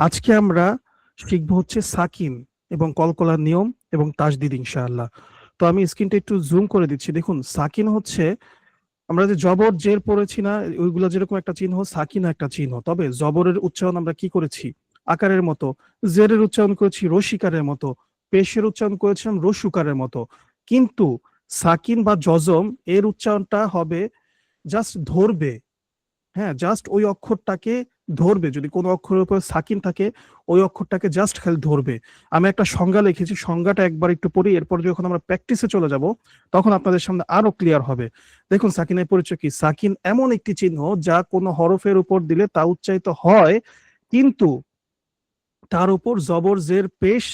আজকে আমরা শিখবো হচ্ছে সাকিন এবং কলকলার নিয়ম এবং তাসদিদ ইনশাআল্লাহ। তো আমি স্ক্রিনটা একটু জুম করে দিচ্ছি। দেখুন, সাকিন হচ্ছে আমরা যে জবর জের পড়েছি না, ওইগুলো যেরকম একটা চিহ্ন, সাকিন একটা চিহ্ন। তবে জবরের উচ্চারণ আমরা কি করেছি? আকারের মতো। জেরের উচ্চারণ করেছি রসিকারের মতো। পেশের উচ্চারণ করেছিলাম রসুকারের মতো। কিন্তু সাকিন বা জজম এর উচ্চারণটা হবে জাস্ট ধরবে। হ্যাঁ, জাস্ট ওই অক্ষরটাকে ধরবে। যদি কোনো অক্ষরের উপর সাকিন থাকে, ওই অক্ষরটাকে জাস্ট খালি ধরবে। আমি একটা সংজ্ঞা লিখেছি, সংজ্ঞাটা একবার একটু পড়ি, এরপর যখন আমরা প্র্যাকটিসে চলে যাব তখন আপনাদের সামনে আরো ক্লিয়ার হবে। দেখুন, সাকিনের পরিচয় কি? সাকিন এমন একটি চিহ্ন যা কোনো হরফের উপর দিলে তা উচ্চারিত হয়, কিন্তু তার উপর জবর জের পেশ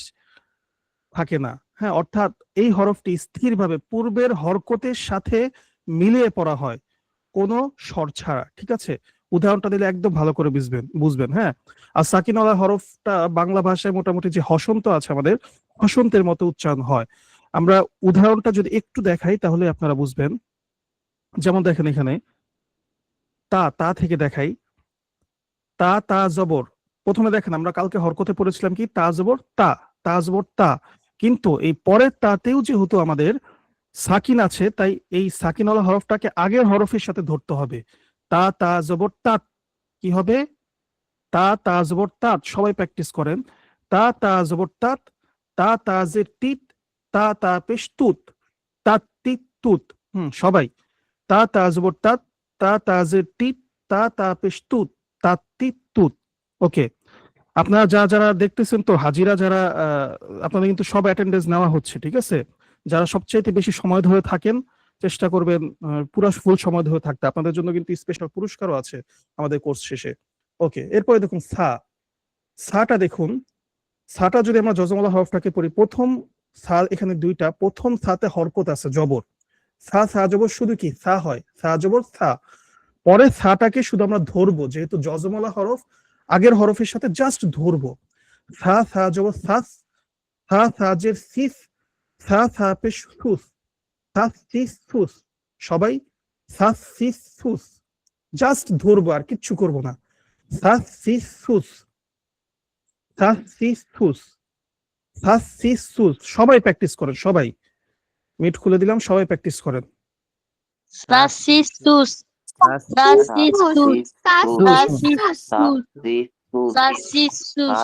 থাকে না। হ্যাঁ, অর্থাৎ এই হরফটি স্থিরভাবে পূর্বের হরকতের সাথে মিলিয়ে পড়া হয়, কোনো স্বর ছাড়া। ঠিক আছে, উদাহরণটা দিলে একদম ভালো করে বুঝবেন। হ্যাঁ, আর সাকিনওয়ালা হরফটা বাংলা ভাষায় মোটামুটি যে হসন্ত আছে আমাদের, হসন্তের মতো উচ্চারণ হয়। আমরা উদাহরণটা যদি একটু দেখাই তাহলে আপনারা বুঝবেন। যেমন দেখেন এখানে তা তা থেকে দেখাই। তা তা জবর, প্রথমে দেখেন আমরা কালকে হরকতে পড়েছিলাম কি তা জবর তা, তা জবর তা। কিন্তু এই পরের তাতেও যেহেতু আমাদের সাকিন আছে, তাই এই সাকিনওয়ালা হরফটাকে আগের হরফের সাথে ধরতে হবে। তা তা জবর তাত কি হবে? তা তা জবর তাত। সবাই প্র্যাকটিস করেন। তা তা জবর তাত, তা তা জে তিত, তা তা পেশ তুত, তাত তিত তুত। সবাই তা তা জবর তাত, তা তা জে তিত, তা তা পেশ তুত, তাত তিত তুত। ওকে, আপনারা যারা দেখতেছেন, তো হাজিরা যারা আপনাদের কিন্তু সব অ্যাটেন্ডেন্স নেওয়া হচ্ছে, ঠিক আছে? যারা সবচাইতে বেশি সময় ধরে থাকেন চেষ্টা করবেন পুরো ফুল সময় ধরে থাকতে। আপনাদের জন্য কিন্তু স্পেশাল পুরস্কারও আছে আমাদের কোর্স শেষে। ওকে, এরপরে দেখুন সাটা দেখুন। সাটা যদি আমরা যজমালা হরফটাকে পড়ি, প্রথম সা, এখানে দুইটা, প্রথম সাতে হরকত আছে জবর। সা সা জবর শুধু কি সা হয়, সা জবর সা। পরে সাটাকে শুধু আমরা ধরবো, যেহেতু যজমালা হরফ আগের হরফের সাথে জাস্ট ধরবো। সা সা জবর সাস, সা সা জের সিস, সা সা পেশ সুস, সাস সিস সুস। সবাই সাস সিস সুস, জাস্ট ধরবো আর কিচ্ছু করবো না। সাস সিস সুস, সাস সিস সুস, সাস সিস সুস। সবাই প্র্যাকটিস করেন, সবাই। মিট খুলে দিলাম, সবাই প্র্যাকটিস করেন। Sacistus, sacistus, sacistus, sacistus, sacistus,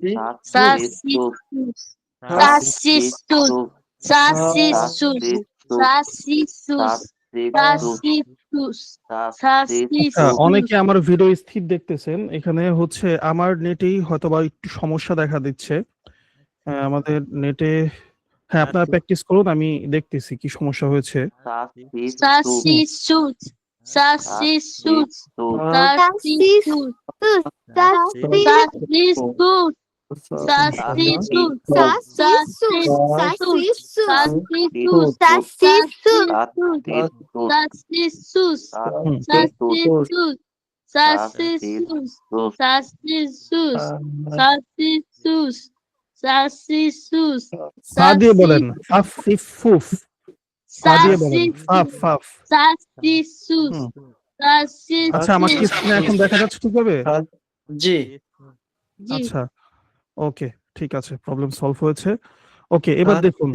sacistus, sacistus, sacistus, sacistus, sacistus, অনেকে sacistus. আমার ভিডিও স্থির দেখতেছেন, এখানে হচ্ছে আমার নেটেই হয়তোবা একটু সমস্যা দেখা দিচ্ছে। আমাদের নেটে, হ্যাঁ আপনারা প্র্যাকটিস করুন, আমি দেখতেছি কি সমস্যা হয়েছে। Sacistus, sacistus, sacistus, sacistus, sacistus, সা দিয়ে বলেন, ফাফ ফিফ ফুফ। সা দিয়ে বলেন, ফাফ ফাফ। আচ্ছা, আমার কি স্ক্রিনে এখন দেখা যাচ্ছে ঠিকভাবে? জি আচ্ছা, ওকে, ঠিক আছে, প্রবলেম সলভ হয়েছে। ওকে, এবার দেখুন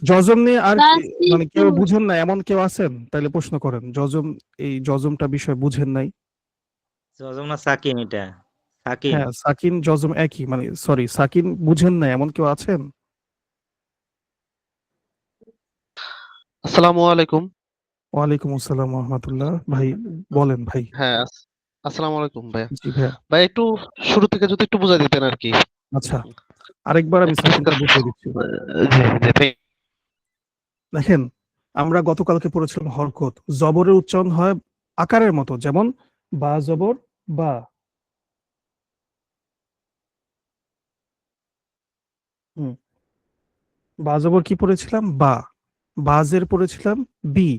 জজম নিয়ে আর মানে কেউ বুঝেন না এমন কেউ আছেন? তাহলে প্রশ্ন করেন। জজম, এই জজমটা বিষয় বুঝেন নাই? জজম না সাকিন? এটা সাকিন। হ্যাঁ, সাকিন জজম একই, মানে সরি, সাকিন বুঝেন না এমন কেউ আছেন? আসসালামু আলাইকুম। ওয়ালাইকুম আসসালাম ওয়া রাহমাতুল্লাহ। ভাই বলেন ভাই। হ্যাঁ, আসসালামু আলাইকুম ভাইয়া। জি ভাইয়া। ভাই একটু শুরু থেকে যদি একটু বুঝাই দিতেন আর কি। আচ্ছা, আরেকবার আমি সাকিনটা বুঝিয়ে দিচ্ছি। জি জি। দেখেন, আমরা গতকালকে পড়েছিলাম হরকত। জবরের উচ্চারণ হয় আকারের মতো, যেমন বা জবর বা। হুম, বা জবর কি পড়েছিলাম? বা। বাজের পড়েছিলাম বি।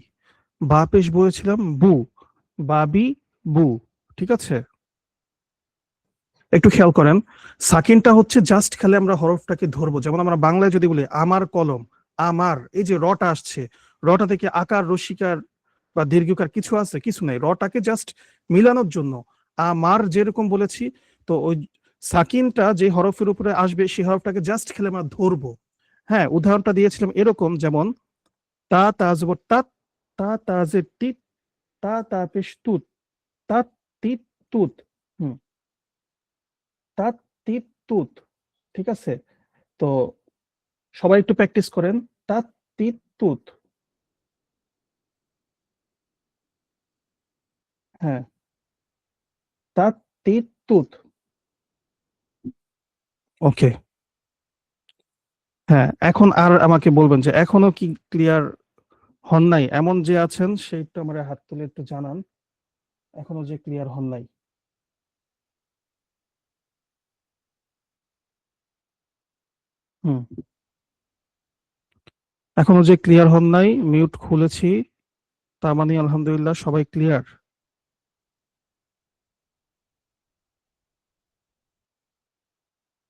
বা পেশ বলেছিলাম বু। বাবি বু। ঠিক আছে, একটু খেয়াল করেন। সাকিনটা হচ্ছে জাস্ট খালি আমরা হরফটাকে ধরবো। যেমন আমরা বাংলায় যদি বলি আমার কলম, আমার, এই যে রটা আসছে, রটা থেকে আকার রসিকার বা দীর্ঘকার কিছু আছে? কিছু নাই। রটাকে জাস্ট মিলানোর জন্য আমার যেরকম বলেছি, তো ওই সাকিনটা যে হরফের উপরে আসবে সেই হরফটাকে জাস্ট খেলে আমরা ধরবো। হ্যাঁ, উদাহরণটা দিয়েছিলাম এরকম, যেমন তা তা জবর তাত, তা তা জের তিত, তা তা পেশ তুত, তাত তিত তুত। হুম, তাত তিত তুত। ঠিক আছে, তো সবাই একটু প্র্যাকটিস করেন। তাত তিত তুত। হ্যাঁ, তাত তিত তুত। ওকে। হ্যাঁ, এখন আর আমাকে বলবেন যে এখনো কি ক্লিয়ার হন নাই, এমন যে আছেন সে একটু আমার হাত তুলে একটু জানান এখনো যে ক্লিয়ার হন নাই। হুম, এখনো যে ক্লিয়ার হন নাই, মিউট খুলেছি, তার মানে আলহামদুলিল্লাহ সবাই ক্লিয়ার।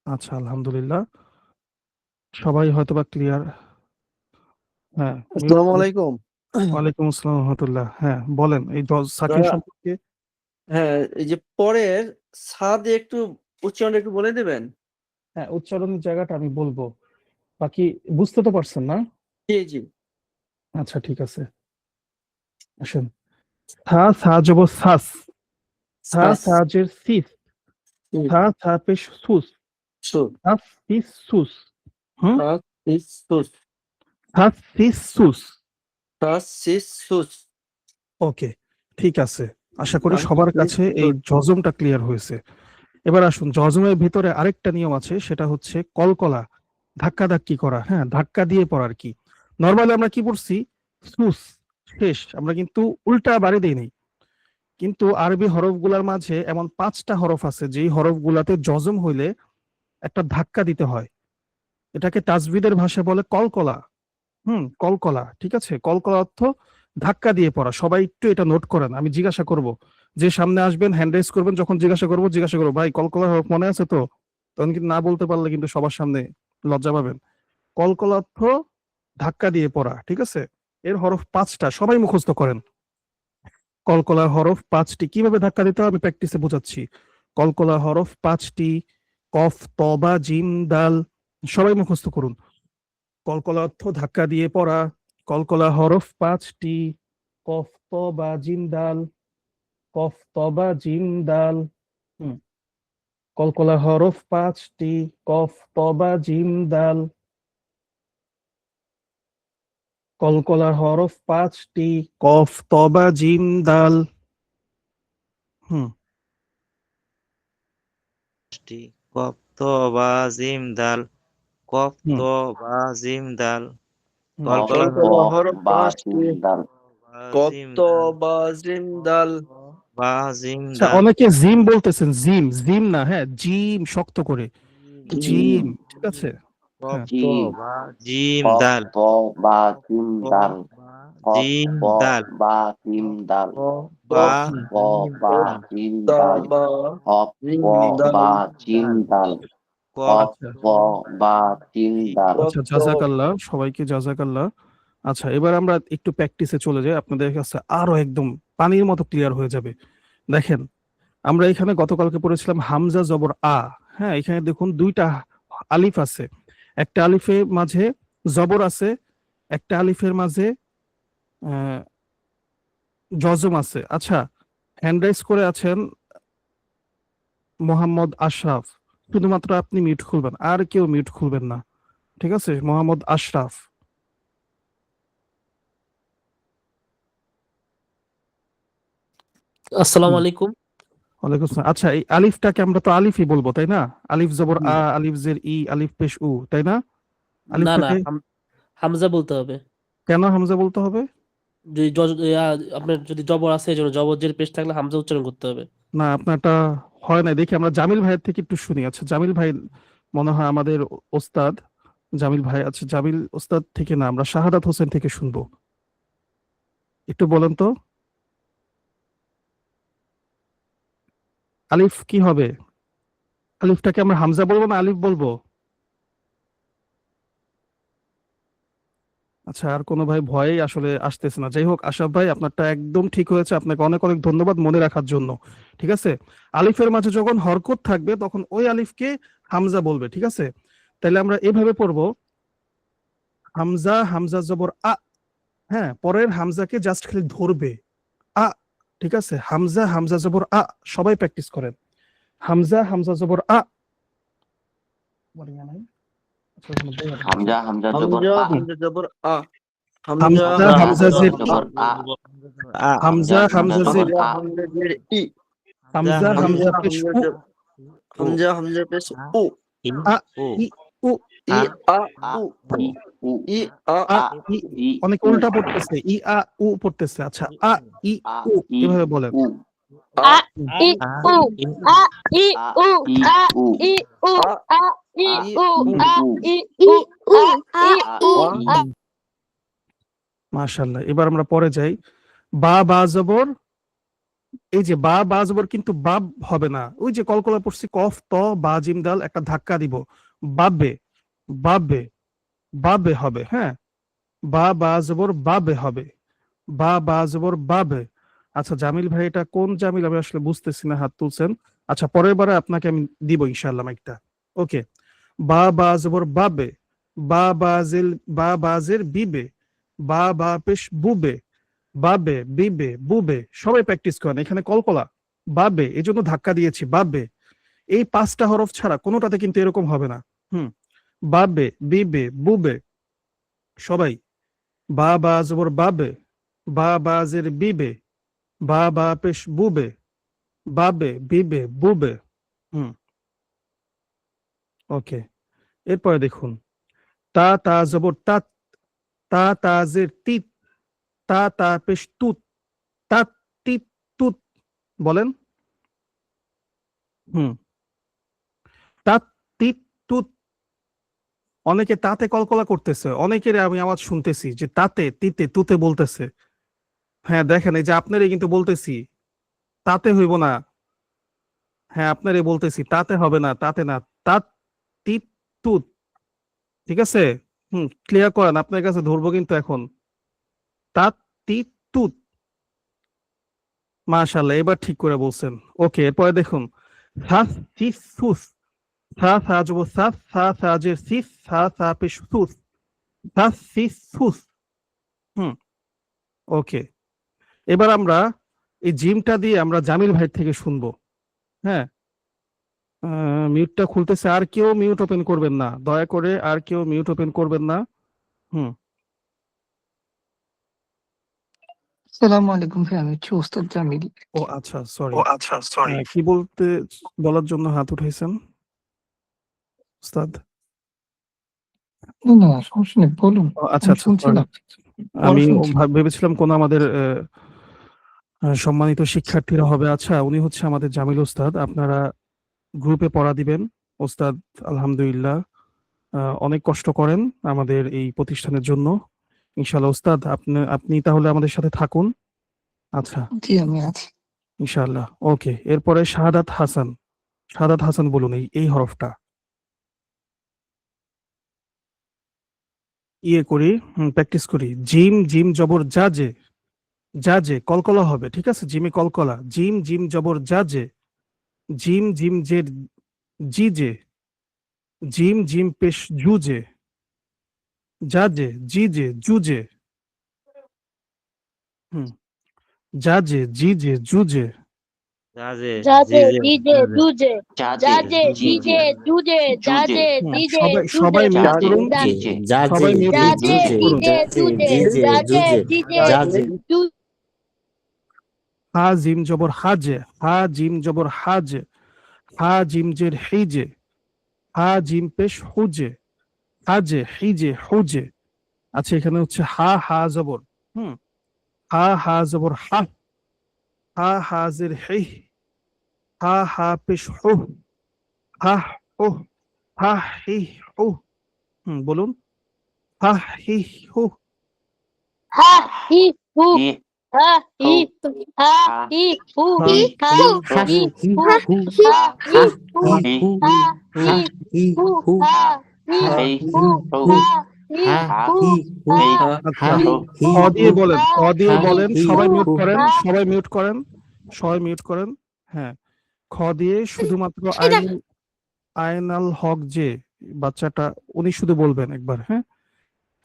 আচ্ছা, আলহামদুলিল্লাহ সবাই হয়তোবা ক্লিয়ার। হ্যাঁ, মিউট আসসালামু আলাইকুম। ওয়ালাইকুম আসসালাম রহমতুল্লাহ। হ্যাঁ বলেন, এই সাকিন ভাইয়া, সম্পর্কে। হ্যাঁ, এই যে পরের সাদে একটু উচ্চারণটা একটু বলে দেবেন? হ্যাঁ, উচ্চারণের জায়গাটা আমি বলবো, বাকি বুঝতে তো পারছেন না? জি জি। আচ্ছা ঠিক আছে, আসেন। থা থা জব সাস, থা সাস সাজের সিস, হুম, থা থা পেশ সুস, সু থা সিস সুস। হুম, সাস সিস সুস থা সিস সুস। সাস সিস সুস ওকে, ঠিক আছে। আশা করি সাস সবার সিস কাছে এই সুস। জজমটা ক্লিয়ার হয়েছে। এবার আসুন, জজমের ভিতরে আরেকটা নিয়ম আছে, সেটা হচ্ছে কলকলা, ধাক্কা ধাক্কি করা। হ্যাঁ, ধাক্কা দিয়ে পড়ার কি। নর্মালি আমরা কি পড়ছি, সুস, শেষ, আমরা কিন্তু উল্টা বাড়ি দেই নাই। কিন্তু আরবি হরফগুলার মাঝে এমন 5টা হরফ আছে যেই হরফগুলাতে জজম হইলে একটা ধাক্কা দিতে হয়। এটাকে তাজবিদের ভাষায় বলে কলকলা। কলকলা, ঠিক আছে। কলকলা অর্থ ধাক্কা দিয়ে পড়া। সবাই একটু এটা নোট করেন, আমি জিজ্ঞাসা করব, যে সামনে আসবেন হ্যান্ড রেজ করবেন, যখন জিজ্ঞাসা করবো ভাই কলকলা হরফ মনে আছে তো, তখন কিন্তু না বলতে পারলে কিন্তু সবার সামনে লজ্জা পাবেন। কলকলা অর্থ ধাক্কা দিয়ে পড়া, ঠিক আছে। এর হরফ 5টা, সবাই মুখস্থ করেন। কলকলার হরফ 5টি, কিভাবে ধাক্কা দিতে হয় আমি প্র্যাকটিসে বোঝাচ্ছি। কলকলার হরফ 5টি, কফ তবা জিম দাল, সবাই মুখস্থ করুন। কলকলা অর্থ ধাক্কা দিয়ে পড়া। কলকলা হরফ 5টি, কফ তবা জিম দাল, কফ তবা জিম দাল। হুম, কলকলা হরফ 5টি, কফ তবা জিম দাল। কলকলার হরফ 5টি, কফ তবা জিম দাল। হুম, টি কফ তো বা জিম দাল, কফ হুম, তো বা জিম দাল, হুম। কলকলা কলকলা হরফ 5টি, বা জিম কত দাল, বা জিন্দাল। বা জিম আচ্ছা, দাল, অনেকে জিম বলতেছেন, জিম জিম না, হ্যাঁ জিম শক্ত করে, জিম, ঠিক আছে। কফ হ্যাঁ, তো বা জিম দাল, কফ তো বা জিম দাল, কফ বা কফ জিম দাল, তা বা জিন্দাল। দাল, কফ আচ্ছা তো বা জিম দাল। আচ্ছা, কত জাজাকাল্লাহ, সবাইকে জাজাকাল্লাহ। আচ্ছা, এবার আমরা একটু প্র্যাকটিসে চলে যাই, আপনাদের কাছে আরো একদম পানির মতো ক্লিয়ার হয়ে যাবে। দেখেন, আমরা এখানে গতকালকে পড়েছিলাম হামজা জবর আ। হ্যাঁ, এখানে দেখুন 2টা আলিফ আছে, একটা আলিফের মাঝে জবর আছে, একটা আলিফের মাঝে আহ, জজম আছে। আচ্ছা, হ্যান্ড রাইজ করে আছেন মোহাম্মদ আশরাফ, শুধুমাত্র আপনি মিউট খুলবেন, আর কেউ মিউট খুলবেন না, ঠিক আছে। মোহাম্মদ আশরাফ। আসসালামু হুম, আলাইকুম। ওয়ালাইকুম আসসালাম। আচ্ছা, এই আলিফটাকে আমরা তো আলিফই বলবো, তাই না? আলিফ জবর হুম। আ, আলিফ জের ই, আলিফ পেশ উ, তাই না? না না, আলিফটাকে হামজা বলতে হবে। কেন হামজা বলতে হবে? যদি আপনার যদি জবর আছে এই জন্য জবর জের পেশ থাকলে হামজা উচ্চারণ করতে হবে। না, আপনারটা হয় না, দেখি আমরা জামিল ভাইয়ের থেকে একটু শুনি। আচ্ছা, জামিল ভাই মনে হয় আমাদের ওস্তাদ। জামিল ভাই, আচ্ছা জামিল ওস্তাদ থেকে না, আমরা শাহাদাত হোসেন থেকে শুনবো। একটু বলেন তো, আলিফ কি হবে? আলিফটাকে আমরা হামজা বলবো না আলিফ বলবো? আচ্ছা, আর কোনো ভাই ভয়েই আসলে আসতেছে না। যাই হোক, আশরাফ ভাই আপনারটা একদম ঠিক হয়েছে। আপনাকে অনেক অনেক ধন্যবাদ মনে রাখার জন্য। ঠিক আছে? আলিফের মাঝে যখন হরকত থাকবে তখন ওই আলিফকে হামজা বলবে। ঠিক আছে? তাহলে আমরা এভাবে পড়বো, হামজা, হামজা জবর আ। হ্যাঁ, পরের হামজাকে জাস্ট খালি ধরবে, আ। ঠিক আছে? হামজা, হামজা জবর আ। সবাই প্র্যাকটিস করেন। হামজা, হামজা জবর আ। হামজা হামজা জবর হামজা আ হামজা জবর আ। হামজা হামজা, হামজা হামজা হামজা জের ই। জবর আ হামজা, হামজা হামজা জের জবর আ হামজা জের ই। হামজা, হামজা হামজা পেশ হামজা উ। জের হামজা হামজা পেশ উ। আ, ই, উ। ই আ আ উ। ই উ ই আ আ, আ ই। ই অনেকে উ উল্টা পড়তেছে, ই আ উ পড়তেছে। আচ্ছা, আ, ই, আ উ, ই এভাবে বলেন। উ আ হুম। ই উ আ ই আ উ ই আ উ ই উ আ আ ই আ উ ই আ উ ই উ আ ই আ উ ই আ। মাশাআল্লাহ। এবার আমরা পরে যাই। বা, বা জবর, এই যে বা, বা জবর কিন্তু বাব হবে না। ওই যে কলকলা পড়ছি, কফ, ত, বা, জিম, দাল, একটা ধাক্কা দিব। বাবে, বাবে, বাবে হবে। হ্যাঁ, বা, বা জবর বাবে হবে। বা, বা জবর বাবে। আচ্ছা জামিল ভাই, এটা কোন জামিল আমি আসলে বুঝতেছি না, হাত তুলছেন। আচ্ছা, পরের বারে আপনাকে আমি দিব ইনশাআল্লাহ মাইকটা। ওকে। বা, বা জবর বাবে। বা, বাজেল, বা বাজের বিবে। বা, বা পেশ বুবে। বাবে, বিবে, বুবে। সবাই প্র্যাকটিস করেন। এখানে কলকলা, বাবে, এই জন্য ধাক্কা দিয়েছি, বাবে। এই 5টা হরফ ছাড়া কোনোটাতে কিন্তু এরকম হবে না। হুম। বাবে, বিবে, বুবে। সবাই। বা, বা জবর বাবে। বা, বাজের বিবে। বা, বা পেশ বুবে। বাবে, বিবে, বুবে। হুম। ওকে। এরপরে দেখুন, তা, তা জবর তাত। তা, তাজের তিত। তা, তা পেশ তুত। তাত, তিত, তুত। বলেন। হুম। তাত, তিত, তুত। অনেকে তাতে কলকলা করতেছে, অনেকের আমি আওয়াজ শুনতেছি যে তাতে, তিতে, তুতে বলতেছে। হ্যাঁ দেখেন, এই যে আপনারই কিন্তু বলতেছি তাতে হইব না। হ্যাঁ, আপনারই বলতেছি তাতে হবে না, তাতে না। তাত, তিত, তুত। ঠিক আছে? হুম, ক্লিয়ার করেন, আপনার কাছে ধরবো কিন্তু এখন। তাত, তিত, তুত। মাশাআল্লাহ, এবার ঠিক করে বলছেন। ওকে, এরপরে দেখুন, সাস, সিস, সুস। সা, সা যুব সাস, সা, সাজের সিস, সা, সা পেশ সুস। সাস, সিস, সুস। হুম। ওকে। এবার আমরা এই জিমটা দিয়ে আমরা জামিল ভাই থেকে শুনবো। হ্যাঁ, মিউটটা খুলতেছে, আর কেউ মিউট ওপেন করবেন না দয়া করে, আর কেউ মিউট ওপেন করবেন না। হুম। আসসালামু আলাইকুম ভাই, আমি হচ্ছে ওস্তাদ জামিল। ও আচ্ছা, সরি। কি বলতে, বলার জন্য হাত উঠাইছেন উস্তাদ? না না, সমস্যা নেই, বলুন। আচ্ছা আমি আচ্ছা, সরি। শুনছিলাম, পড়া আমি শুনছি। ভেবেছিলাম কোন আমাদের সম্মানিত শিক্ষার্থীরা হবে। আচ্ছা, উনি হচ্ছে আমাদের জামিল উস্তাদ। আপনারা গ্রুপে পড়া দিবেন। ওস্তাদ আলহামদুলিল্লাহ অনেক কষ্ট করেন আমাদের এই প্রতিষ্ঠানের জন্য। ইনশাআল্লাহ ওস্তাদ, আপনি তাহলে আমাদের সাথে থাকুন। আচ্ছা, জি, আমি আছি। ইনশাআল্লাহ। ওকে, এরপরে শাহাদাত হাসান। শাহাদাত হাসান বলুন এই হরফটা। ইয়ে করি, প্র্যাকটিস করি। জিম, জিম জবর জাজে। জাজে কলকলা হবে। ঠিক আছে? জিমে কলকলা। জিম, জিম জবর জাজে। জিম, জিম জের জিজে। জিম, জিম পেশ জুজে। জাজে, জিজে, জুজে। হুম। জাজে, জিজে, জুজে। জাজে জাজে জিজে জিজে জুজে জাজে জাজে জিজে জিজে জুজে জুজে জাজে হুম, জিজে সবাই জুজে সবাই মিউট জাজে করুন। জিজে জাজে সবাই মিউট জাজে জুজে করুন। জিজে জুজে জিজে জাজে জুজে জিজে জাজে জু- হা জিম জবর হাজে। হা জিম জবর হাজে। হা জিম জের হিজে। হা জিম পেশ হুজে। হাজে, হিজে, হুজে। আচ্ছা, এখানে হচ্ছে হা, হা জবর। হুম। হা, হা জবর হা। হা, হা জের হি। হা, হা পেশ হু। হা, হু। হা, হি, হু। বলুন। হা, হি, হু। হা হি হু হি হা হি হু হা হা হি হু হা, হি হা হি, হু হি হু হা হা হি হু হি হা হি হা হু হা হা হি হি হু হু হা হা হি আচ্ছা খ দিয়ে বলেন, খ দিয়ে বলেন, সবাই মিউট করেন, সবাই মিউট করেন, সবাই মিউট করেন। হ্যাঁ, খ দিয়ে শুধুমাত্র আয়নাল হক যে বাচ্চাটা, উনি শুধু বলবেন একবার। হ্যাঁ,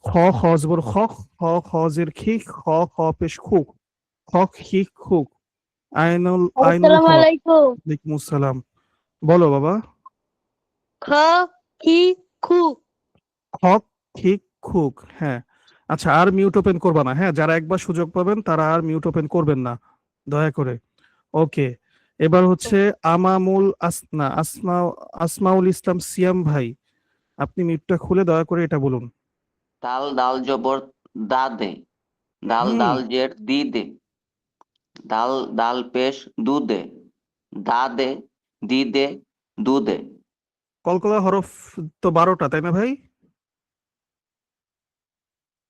খ খ জবর খ, খ খ জের খি, খ খ পেশ খুক, হক হি খুক, আইনুল আইনুল আসসালামু হক। আলাইকুম। ওয়ালাইকুম আসসালাম। বলো বাবা। খ কি খু। হক ঠিক খুক। হ্যাঁ, আচ্ছা আর মিউট ওপেন করবা না। হ্যাঁ, যারা একবার সুযোগ পাবেন তারা আর মিউট ওপেন করবেন না দয়া করে। ওকে, এবার হচ্ছে আমামুল আসনা আসমাউল ইসলাম সিয়াম ভাই, আপনি মিউটটা খুলে দয়া করে এটা বলুন। দাল দাল জবর দা দে, দাল হুম। দাল জের দি দে, দাল দাল পেশ দু দে, দা দে দি দে দু দে। কলকলা হরফ তো 12টা, তাই না ভাই?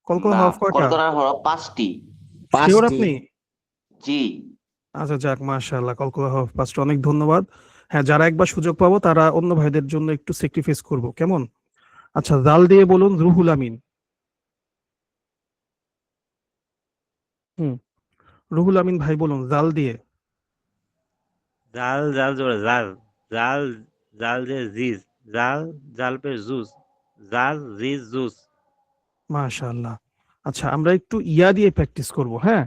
কলকলা না, হরফ কয়টা? কলকাতার হরফ 5টি। শিওর আপনি? জি। আচ্ছা যাক, মাশাআল্লাহ, কলকলা হরফ 5টা, অনেক ধন্যবাদ। হ্যাঁ, যারা একবার সুযোগ পাবো তারা অন্য ভাইদের জন্য একটু স্যাক্রিফাইস করব, কেমন? আচ্ছা, জাল দিয়ে বলুন রুহুল আমিন। হুম, রুহুল আমিন ভাই বলুন জাল দিয়ে। জাল জাল জোড়া জাল, জাল জাল যে জিজ, জাল জাল পে জুজ, জাল জিজ জুজ। মাশাআল্লাহ। আচ্ছা, আমরা একটু ইয়া দিয়ে প্র্যাকটিস করব। হ্যাঁ,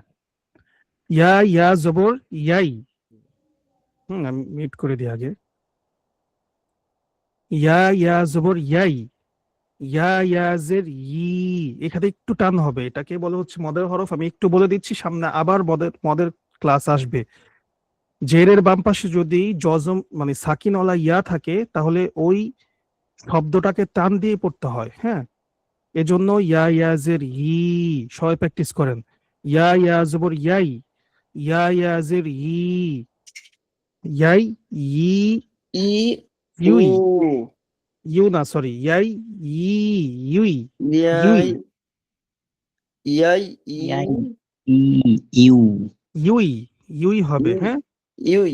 ইয়া ইয়া জবর ইয়াই। আমি মিউট করে দিই আগে। ইয়া ইয়া জবর ইয়াই, ইয়া ইয়া জের ই, এখানে একটু টান হবে, এটাকে বলা হচ্ছে মদের হরফ। আমি একটু বলে দিচ্ছি, সামনে আবার মদের মদের ক্লাস আসবে। জেরের বাম পাশে যদি জজম মানে সাকিনওয়ালা ইয়া থাকে তাহলে ওই শব্দটাকে টান দিয়ে পড়তে হয়। হ্যাঁ, এজন্য ইয়া ইয়াজের ই, সবাই প্র্যাকটিস করেন। ইয়া ইয়া জবর ইয়াই, ইয়া ইয়াজের ই, ইয়াই ই, ই ইউই, উ ইউ না সরি, ইয়াই ই, ইউই, ইয়াই ইয়াই ইউ ইউই, ইউই হবে। হ্যাঁ, ইউই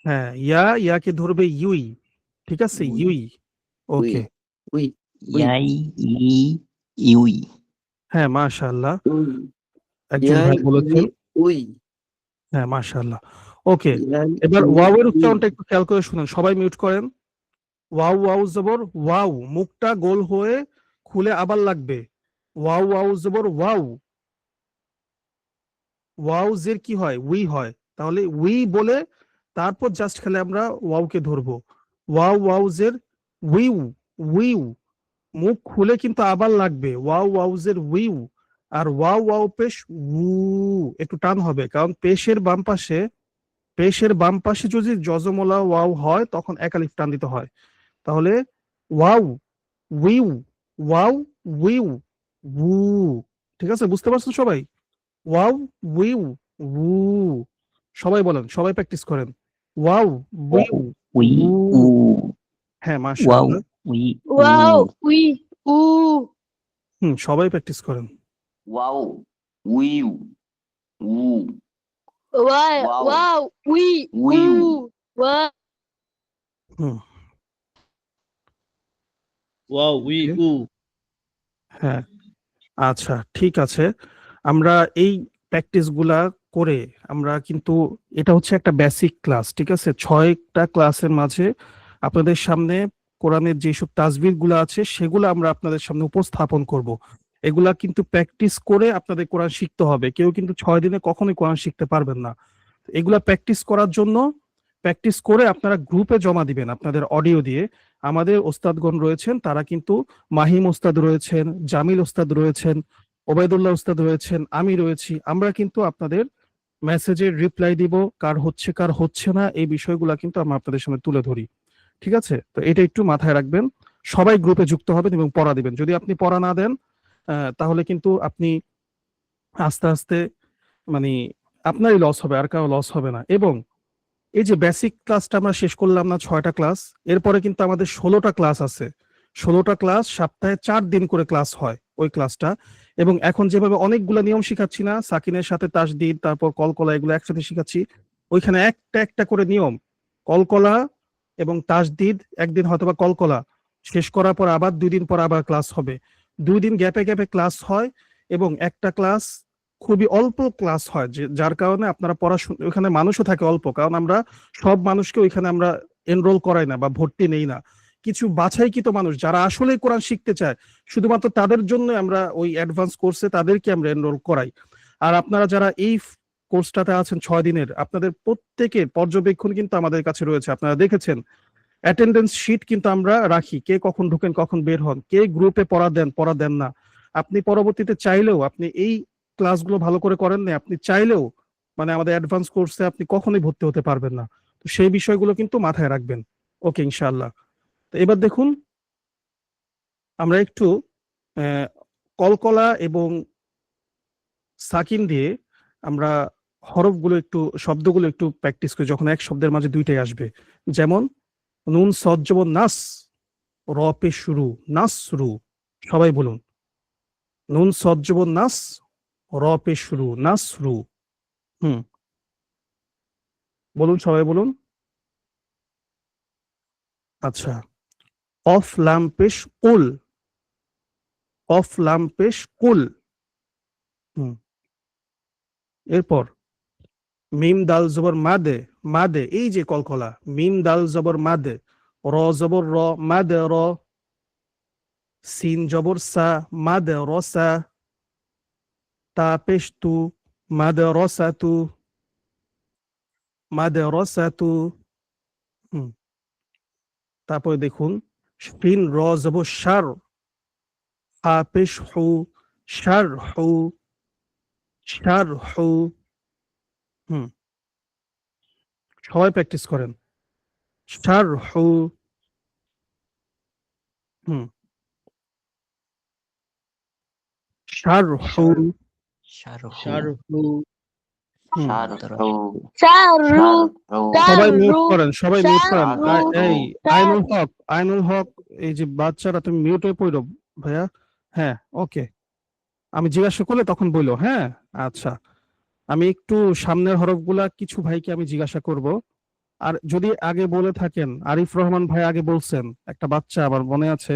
হ্যাঁ, ইয়া ইয়াকে ধরবে ইউই, ঠিক আছে, ইউই। ওকে, উই হ্যাঁ মাশাআল্লাহ, উই একজন ভাই বলেছেন। উই হ্যাঁ মাশাআল্লাহ। ওকে, ইয়াই এবার ই, ওয়াও এর ই। উচ্চারণটা একটু খেয়াল করে শুনেন, সবাই মিউট করেন। ওয়াও ওয়াও জবর ওয়াও, মুখটা গোল হয়ে খুলে আবার লাগবে। ওয়াও ওয়াও জবর ওয়াও, ওয়াও জের কি হয়, উই হয়, তাহলে উই বলে তারপর জাস্ট খেলে আমরা ওয়াওকে ধরবো। ওয়াও ওয়াও জের উইউ, উইউ, মুখ খুলে কিন্তু আবার লাগবে, ওয়াও ওয়াও জের উইউ। আর ওয়াও ওয়াও পেশ উ, একটু টান হবে, কারণ পেশের বাম পাশে যদি জজমলা ওয়াও হয় তখন এক আলিফ টান দিতে হয়। তাহলে ওয়াও উইউ, ওয়াও উইউ, উ, ঠিক আছে, বুঝতে পারছেন সবাই? ওয়াও উইউ উ, সবাই বলেন, সবাই প্র্যাকটিস করেন। ওয়াও উইউ উ। হ্যাঁ মাশাআল্লাহ। ওয়াও উই উ। সবাই প্র্যাকটিস করেন। ওয়াও উইউ উ। Wow. ওয়াও উই উ। উইউ। ওয়াও হুম, ওয়াও উই উ। হ্যাঁ, আচ্ছা ঠিক আছে। আমরা এই প্র্যাকটিস গুলা করে আমরা কিন্তু, এটা হচ্ছে একটা বেসিক ক্লাস, ঠিক আছে? 6টা ক্লাসের মাঝে আপনাদের সামনে কোরআনের যেসব তাজবির গুলো আছে সেগুলো আমরা আপনাদের সামনে উপস্থাপন করব। এগুলা কিন্তু প্র্যাকটিস করে আপনাদের কোরআন শিখতে হবে, কেউ কিন্তু 6 দিনে কখনোই কোরআন শিখতে পারবেন না। এগুলা প্র্যাকটিস করার জন্য, প্র্যাকটিস করে আপনারা গ্রুপে জমা দিবেন আপনাদের অডিও দিয়ে। আমাদের ওস্তাদগণ রয়েছেন, তারা কিন্তু মাহিম ওস্তাদ রয়েছেন, জামিল ওস্তাদ রয়েছেন, ওবায়দুল্লাহ ওস্তাদ রয়েছেন, আমি রয়েছি। আমরা কিন্তু আপনাদের মেসেজের রিপ্লাই দিব, কার হচ্ছে কার হচ্ছে না এই বিষয়গুলো কিন্তু আমরা আপনাদের সামনে তুলে ধরি, ঠিক আছে? তো এটা একটু মাথায় রাখবেন, সবাই গ্রুপে যুক্ত হবেন এবং পড়া দিবেন। যদি আপনি পড়া না দেন তাহলে কিন্তু আপনি আস্তে আস্তে মানে আপনারই লস হবে, আর কারো লস হবে না। এবং এই যে বেসিক ক্লাসটা আমরা শেষ করলাম না, 6টা ক্লাস, এরপরে কিন্তু আমাদের 16টা ক্লাস আছে। 16টা ক্লাস, সপ্তাহে 4 দিন করে ক্লাস হয় ওই ক্লাসটা। এবং এখন যেভাবে অনেকগুলো নিয়ম শিখাচ্ছি না, সাকিনের সাথে তাসদিদ, তারপর কলকলা, এগুলো একসাথে শিখাচ্ছি, ওইখানে একটা একটা করে নিয়ম, কলকলা এবং তাসদিদ একদিন হয়তোবা কলকলা শেষ করার পর আবার 2 দিন পর আবার ক্লাস হবে। 2 দিন গ্যাপে গ্যাপে ক্লাস হয় এবং একটা ক্লাস খুবই অল্প ক্লাস হয়, যার কারণে আপনারা পড়াশোনা, ওখানে মানুষও থাকে অল্প, কারণ আমরা সব মানুষকে ওইখানে আমরা এনরোল করাই না বা ভর্তি নেই না। কিছু বাছাইকৃত মানুষ যারা আসলে কোরআন শিখতে চায়, শুধুমাত্র তাদের জন্য আমরা ওই অ্যাডভান্স কোর্সে তাদেরকে আমরা এনরোল করাই। আর আপনারা যারা এই কোর্সটাতে আছেন 6 দিনের, আপনাদের প্রত্যেকের পর্যবেক্ষণ কিন্তু আমাদের কাছে রয়েছে। আপনারা দেখেছেন অ্যাটেন্ডেন্স শিট কিন্তু আমরা রাখি, কে কখন ঢুকেন কখন বের হন, কে গ্রুপে পড়া দেন না। আপনি পরবর্তীতে চাইলেও, আপনি এই ক্লাসগুলো ভালো করে করেন না, আপনি চাইলেও মানে আমাদের অ্যাডভান্স কোর্সে আপনি কখনোই ভর্তি হতে পারবেন না। তো সেই বিষয়গুলো কিন্তু মাথায় রাখবেন। ওকে, ইনশাআল্লাহ। তো এবার দেখুন আমরা একটু কলকলা এবং সাকিন দিয়ে আমরা হরফগুলো একটু, শব্দগুলো একটু প্র্যাকটিস করি, যখন এক শব্দের মাঝে দুইটাই আসবে। যেমন নুন সদ জবর নাস, র পে শুরু, নাসরু। সবাই বলুন, নুন সদ জবর নাস, র পে শুরু, নাসরু। বলুন, সবাই বলুন। আচ্ছা, অফ লাম পেশ কুল, অফ লাম পেশ কুল। এরপর মিম দাল জবর মাদে, মাদে, এই যে কলকলা, মিম দাল জবর মাদে, র জবর র, মাদে র। সিন জবর সা, মাদে রসা। তা পেশ তু, মাদে রসা তু, মাদে রসা তু। তারপরে দেখুন শিন র জবর শার, হা পেশ হু, শার হু, শার হু। সবাই প্র্যাকটিস করেন। শার হু। শার হু, শারহু শারু সবাই মিউট শারু করেন, সবাই মিউট করেন। এই আইনুল শারু হক, আইনুল হক, এই যে বাচ্চারা, তুমি মিউট হয়ে পড়ো ভাইয়া। হ্যাঁ, ওকে, আমি জিজ্ঞাসা করলে তখন বললো। হ্যাঁ, আচ্ছা, আমি একটু সামনের হরফগুলা কিছু ভাইকে আমি জিজ্ঞাসা করব। আর যদি আগে বলে থাকেন, আরিফ রহমান ভাই আগে বলছেন, একটা বাচ্চা আমার মনে আছে,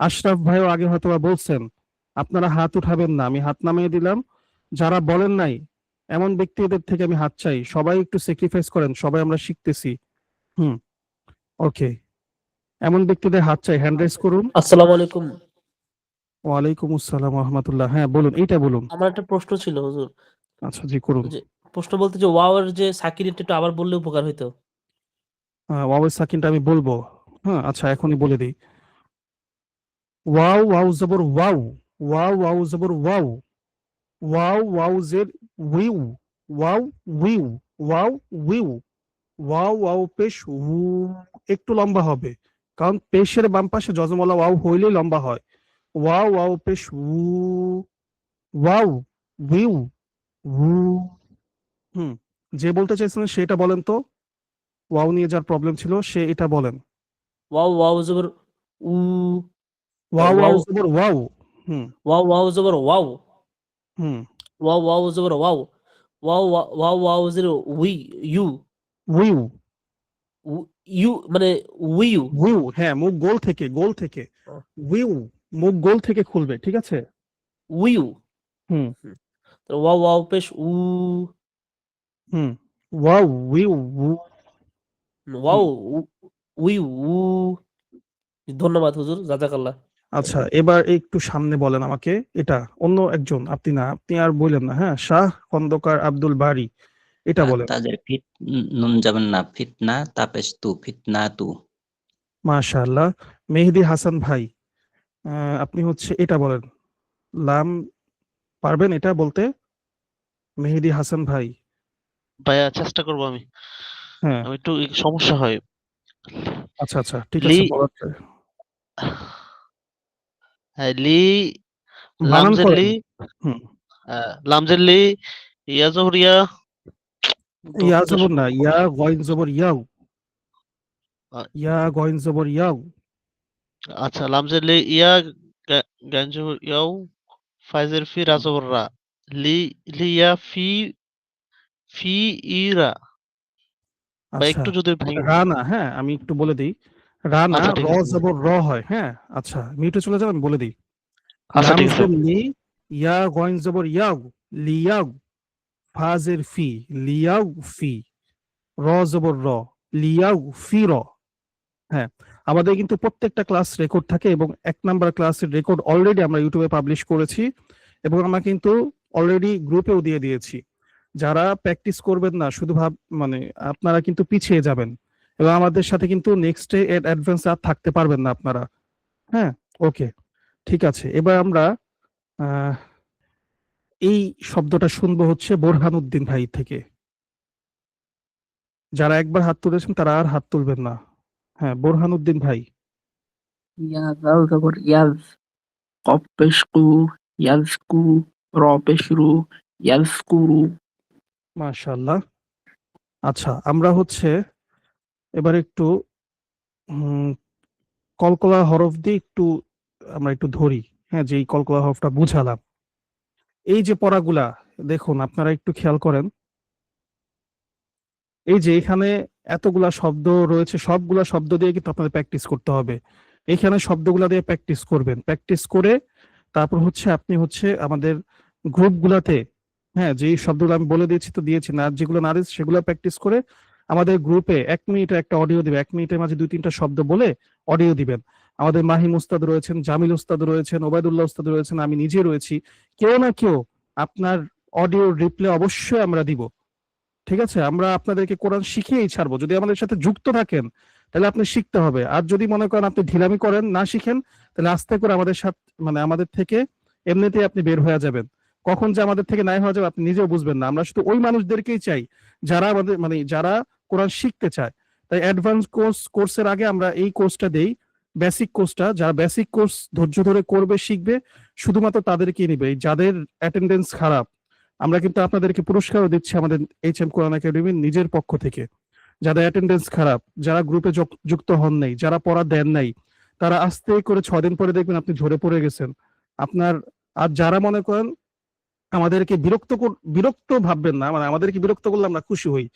আশরাফ ভাইও আগে হয়তো বলছেন, আপনারা হাত উঠাবেন না, আমি হাত নামিয়ে দিলাম। যারা বলেন নাই এমন ব্যক্তিদের থেকে আমি হাত চাই, সবাই একটু স্যাক্রিফাইস করেন, সবাই আমরা শিখতেছি। ওকে, এমন ব্যক্তিদের হাত চাই, হ্যান্ড রেজ করুন। আসসালামু আলাইকুম। ওয়ালাইকুম আসসালাম ওয়া রাহমাতুল্লাহ। হ্যাঁ বলুন, এইটা বলুন। আমার একটা প্রশ্ন ছিল হুজুর। আচ্ছা, জি করুন। যে প্রশ্ন বলতে যে ওয়াও এর যে সাকিনটা একটু আবার বললে উপকার হইতো। ওয়াও সাকিনটা আমি বলবো। হ্যাঁ, আচ্ছা, এখনই বলে দিই। ওয়াও, ওয়াও জবর ওয়াও, ওয়াও, ওয়াও জবর ওয়াও, ওয়াও, ওয়াও জের উইউ, ওয়াও উইউ, ওয়াও উইউ। ওয়াও, ওয়াও পেশ উ, একটু লম্বা হবে, কারণ পেশের বাম পাশে যজমওয়ালা ওয়াও হইলে লম্বা হয়। ওয়াও, ওয়াও পেশ উ, ওয়াও উইউ, উ। যে বলতে চাইছিলেন সেটা বলেন তো, ওয়াও নিয়ে যার প্রবলেম ছিল সে এটা বলেন। ওয়াও ওয়াও জবর উ, ওয়াও, ওয়াও ওয়াও জবর ওয়াও। ওয়াও ওয়াও জবর ওয়াও, হুম ওয়াও ওয়াও জবর ওয়াও, ওয়াও ওয়াও ওয়াও জবর উই, ইউ, উইউ, ইউ মানে উইউ। উইউ, হ্যাঁ, মুখ গোল থেকে, গোল থেকে। উইউ, মুখ গোল থেকে খুলবে, ঠিক আছে। উইউ। হুম ওয়াও ওয়াও পেশ উ, ওয়াও উইউ, উ। ওয়াও উইউ উ। ধন্যবাদ হুজুর, জাযাকাল্লাহ। আচ্ছা, এবার একটু সামনে বলেন আমাকে, এটা অন্য একজন, আপনি না, আপনি আর বললেন না। হ্যাঁ, শাহ খন্দকার আব্দুল বারি, এটা বলেন। তাদের নুন যাবেন না, ফিতনা তাপেশ তু, ফিতনা তু। মাশাআল্লাহ। মেহেদি হাসান ভাই, আপনি হচ্ছে এটা বলেন, লাম, পারবেন এটা বলতে? মেহেদি হাসান ভাই। ভাইয়া চেষ্টা করবো আমি। হ্যাঁ, আমি একটু সমস্যা হয়। আচ্ছা আচ্ছা, ঠিক লি, আছে, বলার চাই। হ্যাঁ, লি, বানান লামজের করেন। লি, হুম লামজের লি, ইয়া জবর ইয়া, ইয়া জবর না, ইয়া গয়েন জবর ইয়াও, আ- ইয়া গয়েন জবর ইয়াও। আচ্ছা, লামজের লি, ইয়া গান জবর ইয়াও, ফাইজের ফি, রা জবর রা, লি, লিয়া ফি, ফি ইরা। বা আচ্ছা, একটু যদি ভেঙে, রানা, হ্যাঁ আমি একটু বলে দিই। রানা আচ্ছা ঠিক র আছে। জবর র হয়। হ্যাঁ, আচ্ছা, মিউটে চলে যান, আমি বলে দিই। আচ্ছা লাম ঠিক আছে। জের লি, ইয়া গইন জবর ইয়াগ, লিয়াগ, ফা জের ফি, লিয়াগ ফি, র জবর র, লিয়াগ ফি র। হ্যাঁ, আমাদের কিন্তু প্রত্যেকটা ক্লাস রেকর্ড থাকে এবং 1 নাম্বার ক্লাসের রেকর্ড অলরেডি আমরা ইউটিউবে পাবলিশ করেছি এবং আমরা কিন্তু অলরেডি গ্রুপেও দিয়ে দিয়েছি। যারা প্র্যাকটিস করবেন না শুধু মানে আপনারা কিন্তু পিছিয়ে যাবেন এবং আমাদের সাথে কিন্তু নেক্সট ডে অ্যাডভান্স আর থাকতে পারবেন না আপনারা। হ্যাঁ, ওকে, ঠিক আছে। এবার আমরা আহ, এই শব্দটা শুনবো হচ্ছে বোরহানুদ্দিন ভাই থেকে। যারা একবার হাত তুলেছেন তারা আর হাত তুলবেন না। হ্যাঁ, বোরহানুদ্দিন ভাই। ইয়া জাল জবর ইয়াজ, কফ পেশ কু, ইয়াজকু, র পেশ রু, ইয়াজকুরু। মাশাআল্লাহ। আচ্ছা, আমরা হচ্ছে এবার একটু উম, কলকলা হরফ দিয়ে একটু আমরা একটু ধরি। হ্যাঁ, যে এই কলকলা হরফটা বুঝালাম, এই যে পড়াগুলা দেখুন আপনারা একটু খেয়াল করেন। এই যে এখানে এতগুলা শব্দ রয়েছে, সবগুলা শব্দ দিয়ে কিন্তু আপনাদের প্র্যাকটিস করতে হবে। এখানে শব্দগুলা দিয়ে প্র্যাকটিস করবেন, প্র্যাকটিস করে তারপর হচ্ছে আপনি হচ্ছে আমাদের গ্রুপগুলাতে, হ্যাঁ, যেই শব্দগুলো আমি বলে দিয়েছি তো দিয়েছি না, যেগুলো না দিয়েছি সেগুলো প্র্যাকটিস করে আমাদের গ্রুপে 1 মিনিটে একটা অডিও দিবে, 1 মিনিটের মাঝে 2-3টা শব্দ বলে অডিও দিবেন। আমাদের মাহিম উস্তাদ রয়েছেন, জামিল উস্তাদ রয়েছেন, ওবায়দুল্লাহ উস্তাদ রয়েছেন, আমি নিজে রয়েছি। কেউ না কেউ আপনার অডিও রিপ্লে অবশ্যই আমরা দিব। ঠিক আছে, আমরা আপনাদেরকে কোরআন শিখিয়েই ছাড়বো। যদি আমাদের সাথে যুক্ত থাকেন তাহলে আপনি শিখতে হবে, আর যদি মনে করেন আপনি ঢিলামি করেন না শিখেন তাহলে আস্তে করে আমাদের সাথে মানে আমাদের থেকে এমনিতেই আপনি বের হয়ে যাবেন। কখন যে আমাদের থেকে নাই হয়ে যাবে আপনি নিজেও বুঝবেন না। আমরা শুধু ওই মানুষদেরকেই চাই যারা আমাদের মানে যারা কোরআন শিখতে চায়। তাই অ্যাডভান্স কোর্সের আগে আমরা এই কোর্সটা দেই, বেসিক কোর্সটা। যারা বেসিক কোর্স ধৈর্য ধরে করবে শিখবে শুধুমাত্র তাদেরকেই নিবে। যাদের অ্যাটেন্ডেন্স খারাপ আমরা কিন্তু আপনাদেরকে পুরস্কারও দিচ্ছি আমাদের HM কোরআন একাডেমির নিজের পক্ষ থেকে। যাদের অ্যাটেন্ডেন্স খারাপ, যারা গ্রুপে যুক্ত হন নাই, যারা পড়া দেন নাই, তারা আস্তে করে 6 দিন পরে দেখবেন আপনি ঝরে পড়ে গেছেন আপনার। আর যারা মনে করেন আমাদেরকে বিরক্ত ভাববেন না, মানে আমাদেরকে বিরক্ত করলে আমরা খুশি হই,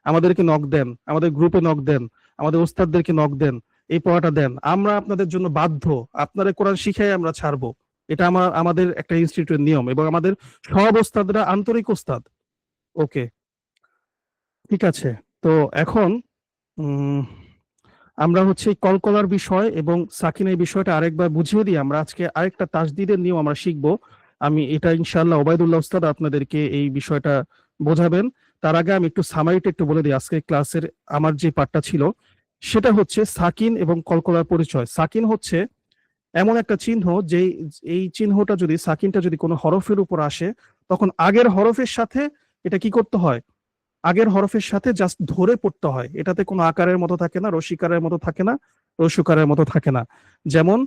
আমাদেরকে নক দেন, আমাদের গ্রুপে নক দেন, আমাদের ওস্তাদদেরকে নক দেন, এই পড়াটা দেন, আমরা আপনাদের জন্য বাধ্য। আপনাদের কোরআন শিখাই আমরা ছাড়বো। এটা আমাদের একটা ইনস্টিটিউটের নিয়ম এবং আমাদের সব ওস্তাদরা আন্তরিক ওস্তাদ। ওকে, ঠিক আছে। তো এখন উম আমরা হচ্ছে এই কলকলার বিষয় এবং সাকিনের বিষয়টা আরেকবার বুঝিয়ে দিই। আমরা আজকে আরেকটা তাসদিদের নিয়ম আমরা শিখবো। আমি এটা ইনশাআল্লাহ ওবায়দুল্লাহ উস্তাদ আপনাদেরকে এই বিষয়টা বোঝাবেন। তার আগে আমি একটু সামারিটা একটু বলে দিই আজকে ক্লাসের আমার যে পার্টটা ছিল। সেটা হচ্ছে সাকিন এবং কলকলার পরিচয়। সাকিন হচ্ছে এমন একটা চিহ্ন যে এই চিহ্নটা যদি সাকিনটা যদি কোনো হরফের উপর আসে তখন আগের হরফের সাথে এটা কি করতে হয়, আগের হরফের সাথে জাস্ট ধরে পড়তে হয়। এটাতে কোনো আকারের মতো থাকে না, রসিকারের মতো থাকে না, রসুকারের মতো থাকে না। যেমন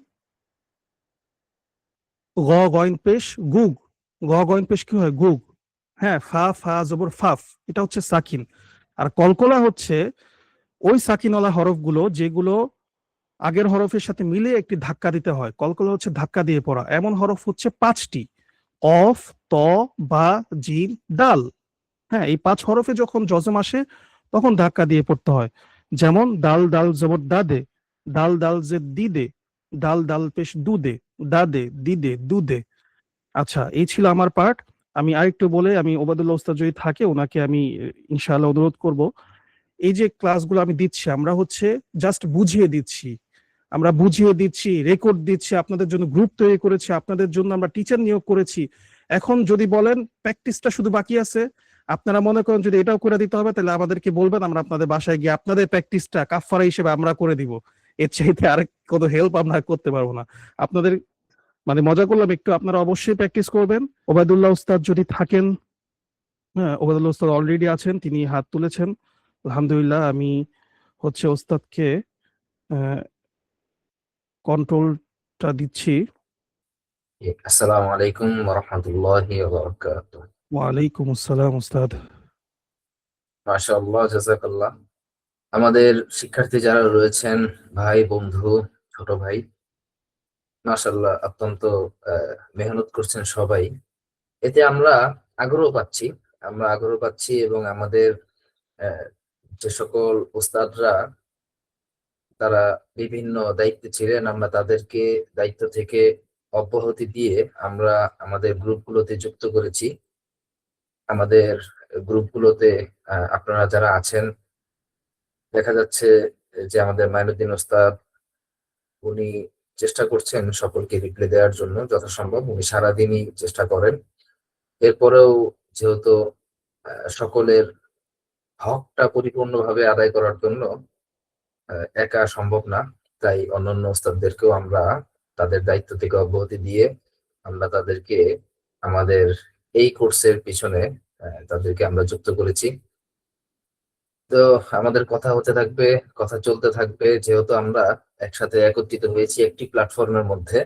গ গইন পেশ গুগ, গ গইন পেশ কি হয় গুগ। হ্যাঁ, ফা ফা জবর ফাফ, এটা হচ্ছে সাকিন। আর কলকলা হচ্ছে ওই সাকিনওয়ালা হরফগুলো যেগুলো আগের হরফের সাথে মিলে একটি ধাক্কা দিতে হয়। কলকলা হচ্ছে ধাক্কা দিয়ে পড়া। এমন হরফ হচ্ছে 5টি: অফ, ত, বা, জিম, দাল। হ্যাঁ, এই 5 হরফে যখন জজম আসে তখন ধাক্কা দিয়ে পড়তে হয়। যেমন দাল দাল জবর দাদে, দাল দাল জে দিদে, দাল দাল পেশ দুদে, দাদে দিদে দুদে। আচ্ছা, এই ছিল আমার পার্ট। আমি আরেকটু বলে আমি ওবায়দুল্লাহ উস্তাদ যদি থাকে ওনাকে আমি ইনশাআল্লাহ অনুরোধ করব। এই যে ক্লাসগুলো আমি দিচ্ছি আমরা হচ্ছে জাস্ট বুঝিয়ে দিচ্ছি, আমরা বুঝিয়ে দিচ্ছি, রেকর্ড দিচ্ছি, আপনাদের জন্য গ্রুপ তৈরি করেছি, আপনাদের জন্য আমরা টিচার নিয়োগ করেছি। এখন যদি বলেন প্র্যাকটিসটা শুধু বাকি আছে, আপনারা মনে করেন যদি এটাও করে দিতে হবে তাহলে আমাদেরকে বলবেন, আমরা আপনাদের বাসায় গিয়ে আপনাদের প্র্যাকটিসটা কাফারা হিসেবে আমরা করে দিব। এর চাইতে আর কোনো হেল্প আমরা করতে পারবো না। আপনাদের মানে মজা করলাম একটু, আপনারা অবশ্যই প্র্যাকটিস করবেন। ওবায়দুল্লাহ উস্তাদ যদি থাকেন, হ্যাঁ ওবায়দুল্লাহ উস্তাদ অলরেডি আছেন, তিনি হাত তুলেছেন। আলহামদুলিল্লাহ, আমি হচ্ছে ওস্তাদকে কন্ট্রোলটা দিচ্ছি। আসসালামু আলাইকুম ওয়া রাহমাতুল্লাহি ওয়া বারাকাতুহু। ওয়ালাইকুম আসসালাম উস্তাদ। মাশাআল্লাহ, জাযাকাল্লাহ। আমাদের শিক্ষার্থী যারা রয়েছেন, ভাই বন্ধু, ছোট ভাই, মাশাআল্লাহ অত্যন্ত মেহনত করছেন সবাই। এতে আমরা আগ্রহ পাচ্ছি এবং আমাদের যে সকল উস্তাদরা তারা বিভিন্ন দায়িত্বে ছিলেন আমরা তাদেরকে দায়িত্ব থেকে অব্যাহতি দিয়ে আমরা আমাদের গ্রুপগুলোতে যুক্ত করেছি। আমাদের গ্রুপগুলোতে আপনারা যারা আছেন, দেখা যাচ্ছে যে আমাদের মাইনুদ্দিন ওস্তাদ উনি চেষ্টা করছেন সকলকে রিপ্লাই দেওয়ার জন্য যথাসম্ভব, উনি সারাদিনই চেষ্টা করেন। এরপরেও যেহেতু সকলের হকটা পরিপূর্ণভাবে আদায় করার জন্য একা সম্ভব না, তাই অন্যান্য ওস্তাদদেরকেও আমরা তাদের দায়িত্ব থেকে অব্যাহতি দিয়ে আমরা তাদেরকে আমাদের এই কোর্সের পিছনে তাদেরকে আমরা যুক্ত করেছি। তো আমাদের কথা হতে থাকবে, কথা চলতে থাকবে, যেহেতু আমরা একসাথে একত্রিত হয়েছি একটি প্ল্যাটফর্মের মধ্যে।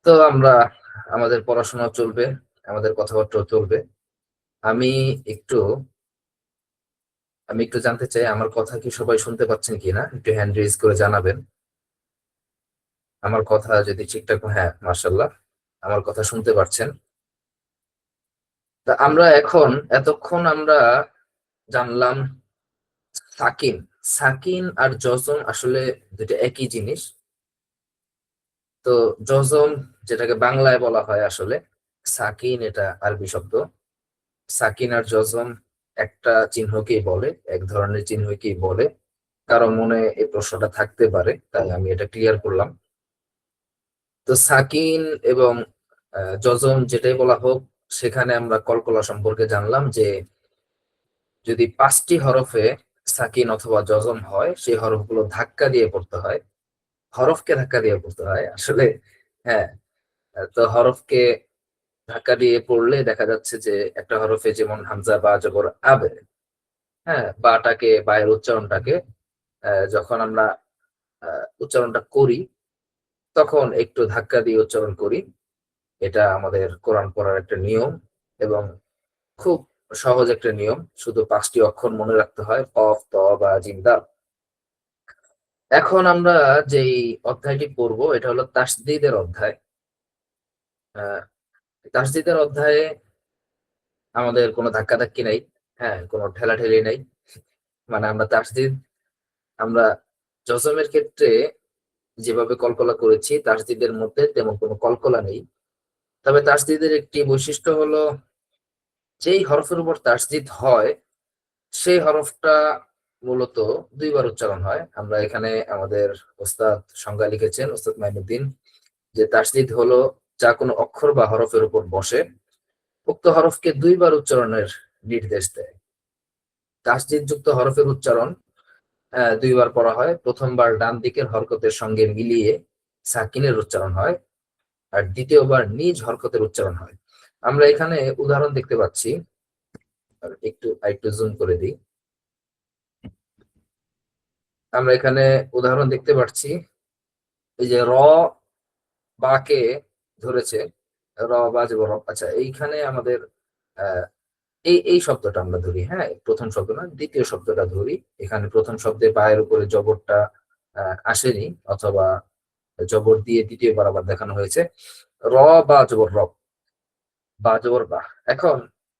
তো আমরা আমাদের পড়াশোনা চলবে, আমাদের কথাবার্তা চলবে। আমি একটু জানতে চাই আমার কথা কি সবাই শুনতে পাচ্ছেন কিনা, একটু হ্যান্ড রেজ করে জানাবেন। আমার কথা যদি ঠিকঠাক, হ্যাঁ মাশাআল্লাহ আমার কথা শুনতে পাচ্ছেন। তা আমরা এতক্ষণ আমরা জানলাম সাকিন। সাকিন আর জজম আসলে দুটো একই জিনিস। তো জজম যেটাকে বাংলায় বলা হয় আসলে সাকিন, এটা আরবি শব্দ। সাকিন আর জজম একটা চিহ্নকেই বলে, এক ধরনের চিহ্নকেই বলে। কারো মনে এই প্রশ্নটা থাকতে পারে, তাই আমি এটা ক্লিয়ার করলাম। তো সাকিন এবং জজম যেটাই বলা হোক, সেখানে আমরা কলকলা সম্পর্কে জানলাম যে যদি 5টি হরফে সাকিন অথবা জজম হয়, সেই হরফগুলো ধাক্কা দিয়ে পড়তে হয়, হরফকে ধাক্কা দিয়ে পড়তে হয় আসলে। হ্যাঁ, তো হরফকে ধাক্কা দিয়ে পড়লে দেখা যাচ্ছে যে একটা হরফে যেমন হামজা বা জবর আবে, হ্যাঁ বাটাকে বায়ের উচ্চারণটাকে যখন আমরা উচ্চারণটা করি তখন একটু ধাক্কা দিয়ে উচ্চারণ করি। এটা আমাদের কোরআন পড়ার একটা নিয়ম এবং খুব সহজ একটা নিয়ম। শুধু 5টি অক্ষর মনে রাখতে হয়, কফ, ত, বা জিম, দাল। এখন আমরা যেই অধ্যায়টি পড়বো এটা হলো তাসদীদের অধ্যায়। তাসদীদের অধ্যায়ে আমাদের কোনো ধাক্কাধাক্কি নাই, হ্যাঁ কোনো ঠেলাঠেলি নাই। মানে আমরা জজমের ক্ষেত্রে যেভাবে কলকলা করেছি, তাসদীদের মধ্যে তেমন কোনো কলকলা নেই। তবে তাসদীদের একটি বৈশিষ্ট্য হলো যেই হরফের উপর তাসদীদ হয় সেই হরফটা মূলত 2বার উচ্চারণ হয়। আমরা এখানে আমাদের ওস্তাদ সংজ্ঞা লিখেছেন, ওস্তাদ মাইনুদ্দিন, যে তাসদীদ হলো যা কোনো অক্ষর বা হরফের উপর বসে, উক্ত হরফকে 2বার উচ্চারণের নির্দেশ দেয়। তাসদীদ যুক্ত হরফের উচ্চারণ 2বার পড়া হয়। প্রথমবার ডান দিকের হরকতের সঙ্গে মিলিয়ে সাকিনের উচ্চারণ হয়, আর দ্বিতীয়বার নিজ হরকতের উচ্চারণ হয়। আমরা এখানে উদাহরণ দেখতে পাচ্ছি, একটু জুম করে দিই। আমরা এখানে উদাহরণ দেখতে পাচ্ছি, এই যে র বাকে ধরেছে, র বা যে র। আচ্ছা, এইখানে আমাদের এই শব্দটা আমরা ধরি, হ্যাঁ প্রথম শব্দ না, দ্বিতীয় শব্দটা ধরি। এখানে প্রথম শব্দে বায়ের উপরে জবরটা আসেনি, অথবা জবর দিয়ে দ্বিতীয়বার আবার দেখানো হয়েছে। র বা জবর র, বা জবর বা। এখন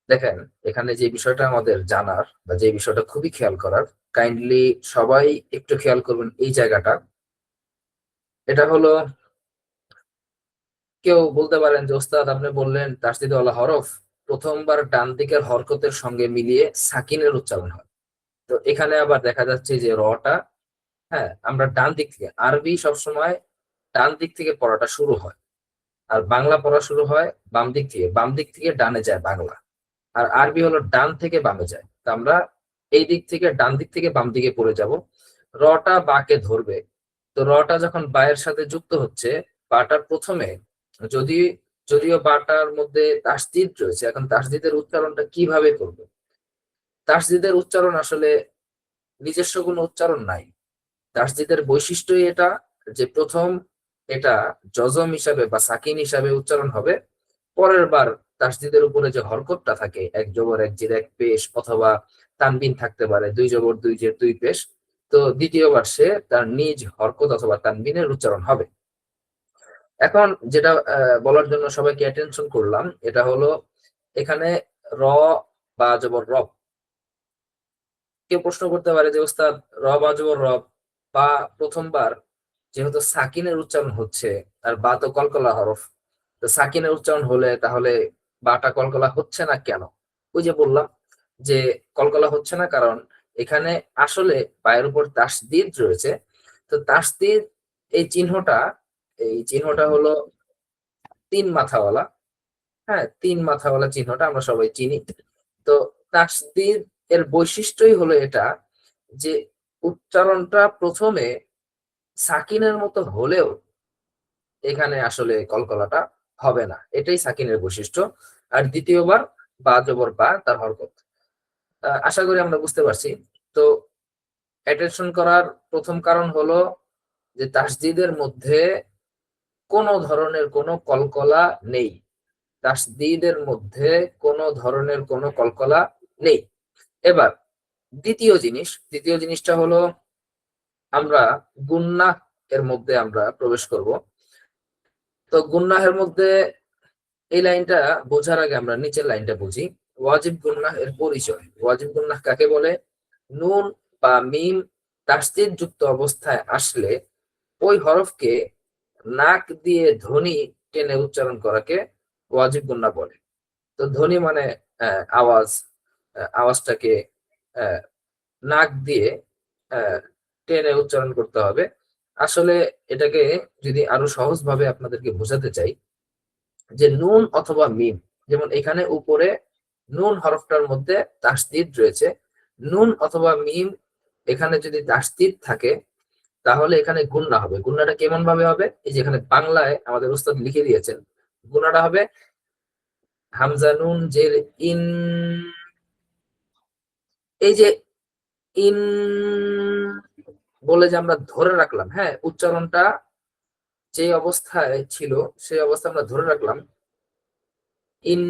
দেখেন এখানে যে বিষয়টা আমাদের জানার বা যে বিষয়টা খুবই খেয়াল করার, কাইন্ডলি সবাই একটু খেয়াল করবেন এই জায়গাটা। এটা হলো, কেউ বলতে পারেন যে ওস্তাদ আপনি বললেন তাসদীদওয়ালা হরফ প্রথমবার ডান দিকের হরকতের সঙ্গে মিলিয়ে সাকিনের উচ্চারণ হয়। তো এখানে আবার দেখা যাচ্ছে যে রটা, হ্যাঁ আমরা ডান দিক থেকে, আরবি সবসময় ডান দিক থেকে পড়াটা শুরু হয়, আর বাংলা পড়া শুরু হয় বাম দিক থেকে। বাম দিক থেকে ডানে যায় বাংলা, আর আরবি হলো ডান থেকে বামে যায়। তো আমরা এই দিক থেকে ডান দিক থেকে বাম দিকে পড়ে যাব। রটা বাকে ধরবে, তো রটা যখন বায়ের সাথে যুক্ত হচ্ছে, বাটার প্রথমে যদিও বাটার মধ্যে তাসদীদ রয়েছে, এখন তাসদীদের উচ্চারণটা কিভাবে করবে? তাসদীদের উচ্চারণ আসলে নিজস্ব কোনো উচ্চারণ নাই। তাসদীদের বৈশিষ্ট্যই এটা যে প্রথম এটা জজম হিসাবে বা সাকিন হিসাবে উচ্চারণ হবে, পরের বার তাসদীদের উপরে যে হরকতটা থাকে, এক জবর এক জের এক পেশ, অথবা তানবিন থাকতে পারে, 2 জবর 2 জের 2 পেশ, তো দ্বিতীয়বার সে তার নিজ হরকত অথবা তানবিনের উচ্চারণ হবে। এখন যেটা বলার জন্য সবাইকে অ্যাটেনশন করলাম, এটা হলো এখানে র বা জবর রব। কেউ প্রশ্ন করতে পারে যে ওস্তাদ র বা জবর রব বা প্রথমবার যেহেতু সাকিনের উচ্চারণ হচ্ছে আর বা তো কলকলা হরফ, তো সাকিনের উচ্চারণ হলে তাহলে বাটা কলকলা হচ্ছে না কেন? ওই যে বললাম যে কলকলা হচ্ছে না কারণ এখানে আসলে পায়ের উপর তাসদিদ রয়েছে। তো তাসদিদ এই চিহ্নটা হলো 3 মাথাওয়ালা। হ্যাঁ, 3 মাথাওয়ালা চিহ্নটা আমরা সবাই চিনি। তো তাসদিদ এর বৈশিষ্ট্যই হলো এটা যে উচ্চারণটা প্রথমে সাকিনের মতো হলেও এখানে আসলে কলকলাটা হবে না, এটাই সাকিনের বৈশিষ্ট্য। আর দ্বিতীয়বার বা জবর বা তার হরকত। আশা করি আমরা বুঝতে পারছি। তো অ্যাটেনশন করার প্রথম কারণ হলো যে তাসদিদের মধ্যে কোনো ধরনের কোনো কলকলা নেই। তাসদিদের মধ্যে কোনো ধরনের কোনো কলকলা নেই। এবার দ্বিতীয় জিনিসটা হলো আমরা গুন্নাহ এর মধ্যে আমরা প্রবেশ করব। তো গুন্নাহের মধ্যে এই লাইনটা বোঝার আগে আমরা নিচের লাইনটা বুঝি। ওয়াজিব গুন্নাহ এর পরিচয়। ওয়াজিব গুন্নাহ কাকে বলে? নুন বা মিম তাসদিদ যুক্ত অবস্থায় আসলে ওই হরফকে নাক দিয়ে ধ্বনি টেনে উচ্চারণ করাকে ওয়াজিব গুন্নাহ বলে। তো ধ্বনি মানে আওয়াজ, আওয়াজটাকে নাক দিয়ে টেনে উচ্চারণ করতে হবে। আসলে এটাকে যদি আরো সহজভাবে আপনাদেরকে বোঝাতে চাই যে নুন অথবা মিম, যেমন এখানে উপরে নুন হরফটার মধ্যে তাসদিদ রয়েছে, নুন অথবা মিম এখানে যদি তাসদিদ থাকে তাহলে এখানে গুন্না হবে। গুন্নাটা কেমন ভাবে হবে? এই যে এখানে বাংলায় আমাদের উস্তাদ লিখে দিয়েছেন, গুন্নাটা হবে হামজা নুন জের ইন। এই যে ইন বলে যে আমরা ধরে রাখলাম, হ্যাঁ, উচ্চারণটা যে অবস্থায় ছিল সেই অবস্থা আমরা ধরে রাখলাম, ইন,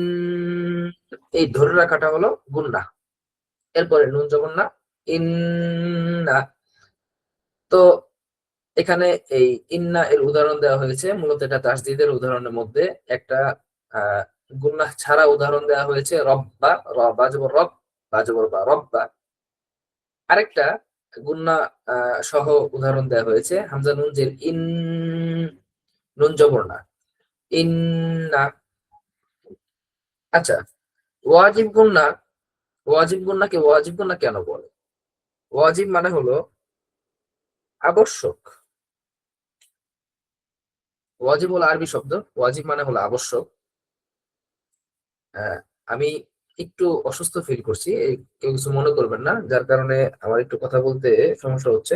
এই ধরে রাখাটা হলো গুন্না। এরপরে নুন জবর না, ইন্না। তো এখানে এই ইন্না এর উদাহরণ দেওয়া হয়েছে, মূলত এটা তাসদিদের উদাহরণের মধ্যে একটা গুন্নাহ ছাড়া উদাহরণ দেওয়া হয়েছে রব্বা, রবা জবর রব, বা জবর বা, রব্বা। আরেকটা গুন্না সহ উদাহরণ দেওয়া হয়েছে হামজা নুন জের ইন, নুন জবর না, ইন্না। আচ্ছা, ওয়াজিব গুন্নাকে ওয়াজিব গুন্না কেন বলে? ওয়াজিব মানে হলো আবশ্যক। ওয়াজিব হলো আরবি শব্দ, ওয়াজিব মানে হলো আবশ্যক। আমি একটু অসুস্থ ফিল করছি, কেউ কিছু মনে করবেন না, যার কারণে আমার একটু কথা বলতে সমস্যা হচ্ছে।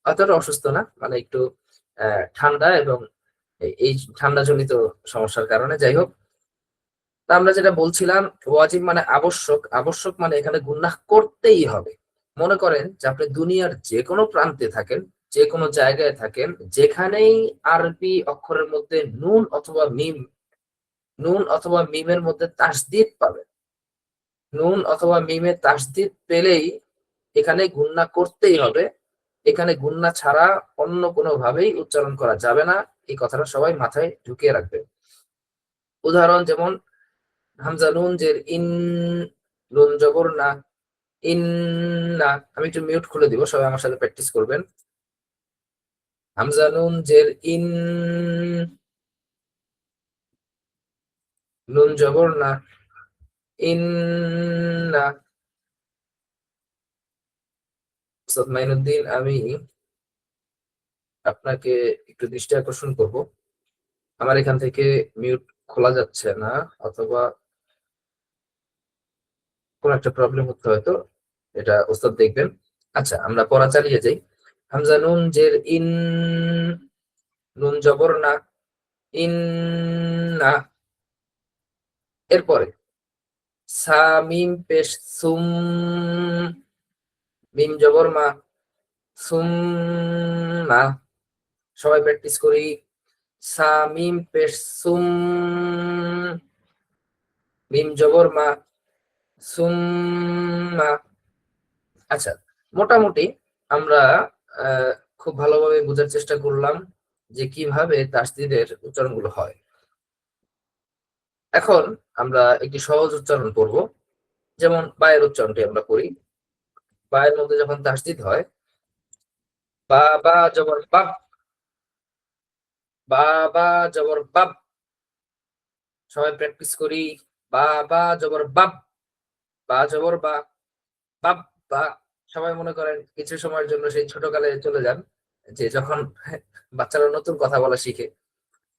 অতটা অসুস্থ না, মানে একটু ঠান্ডা এবং এই ঠান্ডা জনিত সমস্যার কারণে। যাই হোক, তা আমরা যেটা বলছিলাম, ওয়াজিব মানে আবশ্যক। আবশ্যক মানে এখানে গুনাহ করতেই হবে। মনে করেন যে আপনি দুনিয়ার যে কোনো প্রান্তে থাকেন, যে কোনো জায়গায় থাকেন, যেখানেই আরবি অক্ষরের মধ্যে নুন অথবা মিমের মধ্যে তাসদিদ পাবেন, নুন অথবা মিমের তাসদিদ পেলেই এখানে গুন্না করতেই হবে। এখানে গুন্না ছাড়া অন্য কোনো ভাবেই উচ্চারণ করা যাবে না। এই কথাটা সবাই মাথায় ঢুকিয়ে রাখবেন। উদাহরণ যেমন হামজা নুন জের ইন, নুন জবর না, ইন্না। আমি একটু মিউট খুলে দিব, সবাই আমার সাথে প্র্যাকটিস করবেন। হামজা নুন জের ইন, নুন জবর না, ইন্না। উস্তাদ মাইনুদ্দিন, আমি আপনাকে একটু দৃষ্টি আকর্ষণ করব, আমার এখান থেকে মিউট খোলা যাচ্ছে না, অথবা কোন একটা প্রবলেম হচ্ছে হয়তো, এটা ওস্তাদ দেখবেন। আচ্ছা, আমরা পড়া চালিয়ে যাই। হামজা নুন জের ইন, নুন জবর না, ইন্না। এরপরে সা মিম পেশ সুম, মিম জবর মা, সুম্মা। সবাই প্র্যাকটিস করি। সা মিম পেশ সুম, মিম জবর মা, সুম্মা। আচ্ছা, মোটামুটি আমরা খুব ভালোভাবে বোঝার চেষ্টা করলাম যে কিভাবে তাসদিদের উচ্চারণগুলো হয়। এখন আমরা একটি সহজ উচ্চারণ করব, যেমন বায়ের উচ্চারণটি আমরা করি। বায়ের মধ্যে যখন তাসদিদ হয়, বা বা জবর বা, বাবা জবর বাব, সবাই প্র্যাকটিস করি। বাবা জবর বাব, বা জবর বা, বাব বা। সবাই মনে করেন কিছু সময়ের জন্য সেই ছোটকালে চলে যান, যে যখন বাচ্চারা নতুন কথা বলা শিখে,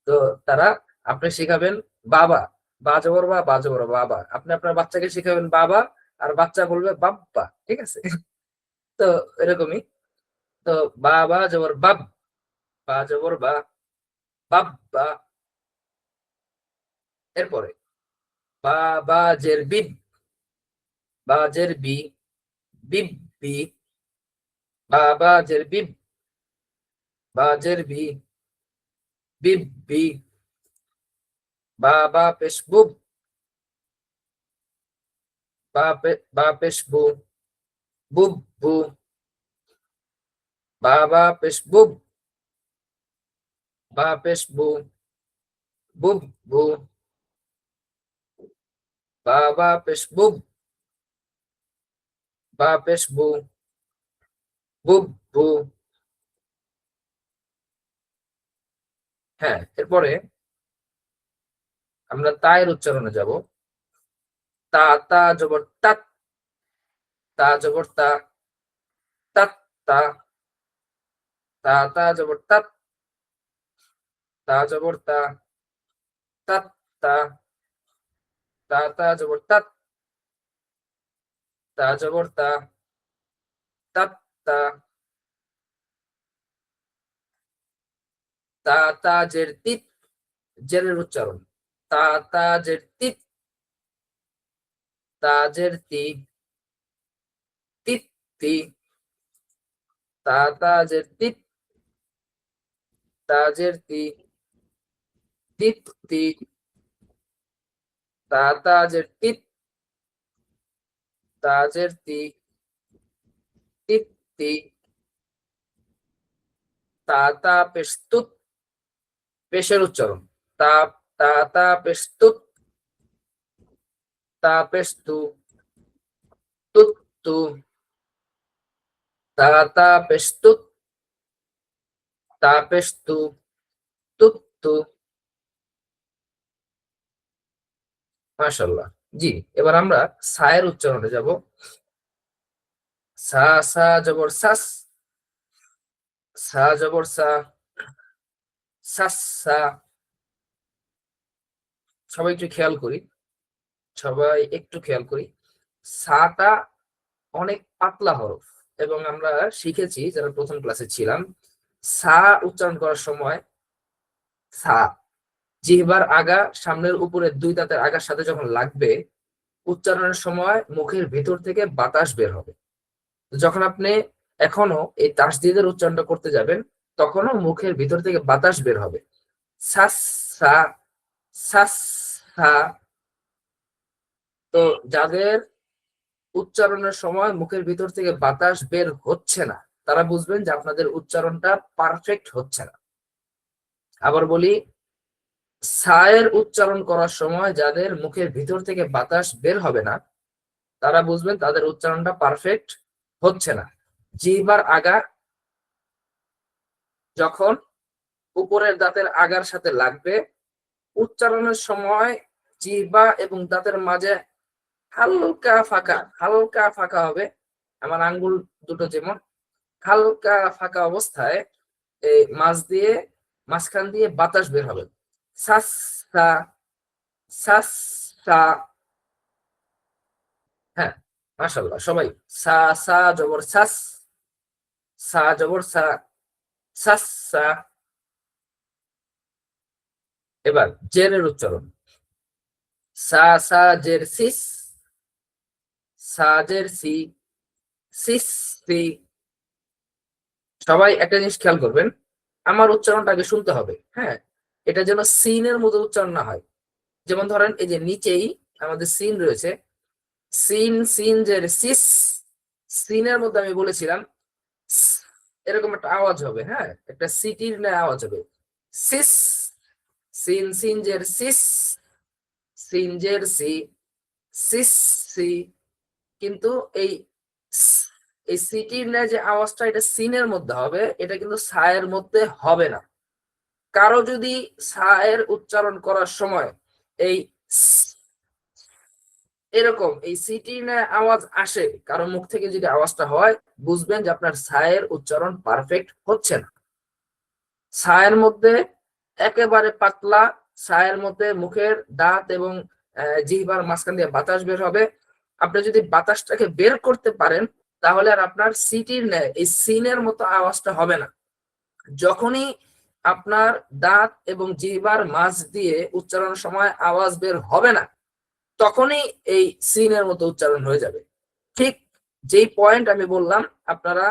তো তারা আপনি শিখাবেন বাবা, বা জবর বা, বা জবর বাবা। আপনি আপনার বাচ্চাকে শিখাবেন বাবা, আর বাচ্চা বলবে বাব্বা, ঠিক আছে? তো এরকমই। তো বাবা জবর বাব, বা জবর বা, বাব্বা। এরপরে বা জের বিব, বা জের বি, বিব বি। বা জের বিব, বা জের বি, বিব বি। বা পেশ বুব, বা পেশ বু, বুব বু। বা পেশ বুব, বা পেশ বু, বুব বু। বা পেশ বুব, বা পেশ বু, বুব বু। হ্যাঁ, এরপরে আমরা তায়ের উচ্চারণে যাব। তা, তা জবর তাত, তা জবর তা, তাত তা। তা, তা জবর তাত, তা জবর তা, তাত তা। তা, তা জবর তাত, তা জবর তা, তাত তা। তা, তা জের তিত, জেরের উচ্চারণ। তা, তা জের তিত, তা জের তি, তিত তি। তা, তা জের তিত, তা জের তি, তিত তি। তা, তা জের তিত, তা জের তি, তিত তি। তা, তা পেশ তুত, পেশের উচ্চারণ। তা, তা তা পেশ তুত, তা পেশ তু, তুত তু। তা, তা পেশ তুত, তা পেশ তু, তুত তু। মাশাআল্লাহ। জি, এবার আমরা সায়ের উচ্চারণে যাব। সা, সা জবর সাস, সা জবর সা, সাস সা। সবাই একটু খেয়াল করি, সবাই একটু খেয়াল করি। সাটা অনেক পাতলা হরফ, এবং আমরা শিখেছি যারা প্রথম ক্লাসে ছিলাম, সা উচ্চারণ করার সময় সা জিহ্বার আগা সামনের উপরের দুই দাঁতের আগার সাথে যখন লাগবে, উচ্চারণের সময় মুখের ভিতর থেকে বাতাস বের হবে। যখন আপনি এখনো এই তাসদিদের উচ্চারণটা করতে যাবেন, তখনও মুখের ভিতর থেকে বাতাস বের হবে। সাস সা, সাস সা। তো যাদের উচ্চারণের সময় মুখের ভিতর থেকে বাতাস বের হচ্ছে না, তারা বুঝবেন যে আপনাদের উচ্চারণটা পারফেক্ট হচ্ছে না। আবার বলি, সায়ের উচ্চারণ করার সময় যাদের মুখের ভিতর থেকে বাতাস বের হবে না, তারা বুঝবেন তাদের উচ্চারণটা পারফেক্ট হচ্ছে না। জিহ্বার আগা যখন উপরের দাঁতের আগার সাথে লাগবে, উচ্চারণের সময় জিহ্বা এবং দাঁতের মাঝে হালকা ফাঁকা হবে। আমার আঙ্গুল দুটো যেমন হালকা ফাঁকা অবস্থায় এই মাঝখান দিয়ে বাতাস বের হবে। সাস সা, সাস সা। হ্যাঁ, মাশাআল্লাহ। সবাই সা, সা জবর সাস, সা জবর সা, সাস সা। এবার জেরের উচ্চারণ। সা, সা জের সিস, সা জের সি, সিস সি। সবাই একটা জিনিস খেয়াল করবেন, আমার উচ্চারণটা আগে শুনতে হবে। হ্যাঁ, এটা যেন সিনের মতো উচ্চারণ না হয়। যেমন ধরেন এই যে নিচেই আমাদের সিন রয়েছে, সিন, সিন জের সিস, সিনের মধ্যে আমি বলেছিলাম এরকম একটা আওয়াজ হবে। হ্যাঁ, একটা সিটির না আওয়াজ হবে, সিস। সিন, সিন জের সিস, সিন জের সি, সিস সি। কিন্তু এই এই সিটির না যে আওয়াজটা, এটা সিনের মধ্যে হবে, এটা কিন্তু সায়ের মধ্যে হবে না। কারো যদি সা এর উচ্চারণ করার সময় এই এরকম এই সিটি না আওয়াজ আসে, কারো মুখ থেকে যদি আওয়াজটা হয়, বুঝবেন যে আপনার সা এর উচ্চারণ পারফেক্ট হচ্ছে না। সা এর মধ্যে একেবারে পাতলা, সা এর মধ্যে মুখের দাঁত এবং জিহ্বার মাঝখান দিয়ে বাতাস বের হবে। আপনি যদি বাতাসটাকে বের করতে পারেন, তাহলে আর আপনার সিটির ন্যায় এই সিনের মতো আওয়াজটা হবে না। যখনই আপনার দাঁত এবং জিহ্বার মাঝ দিয়ে উচ্চারণের সময় আওয়াজ বের হবে না, তখনই এই সিনের মতো উচ্চারণ হয়ে যাবে। ঠিক যেই পয়েন্ট আমি বললাম, আপনারা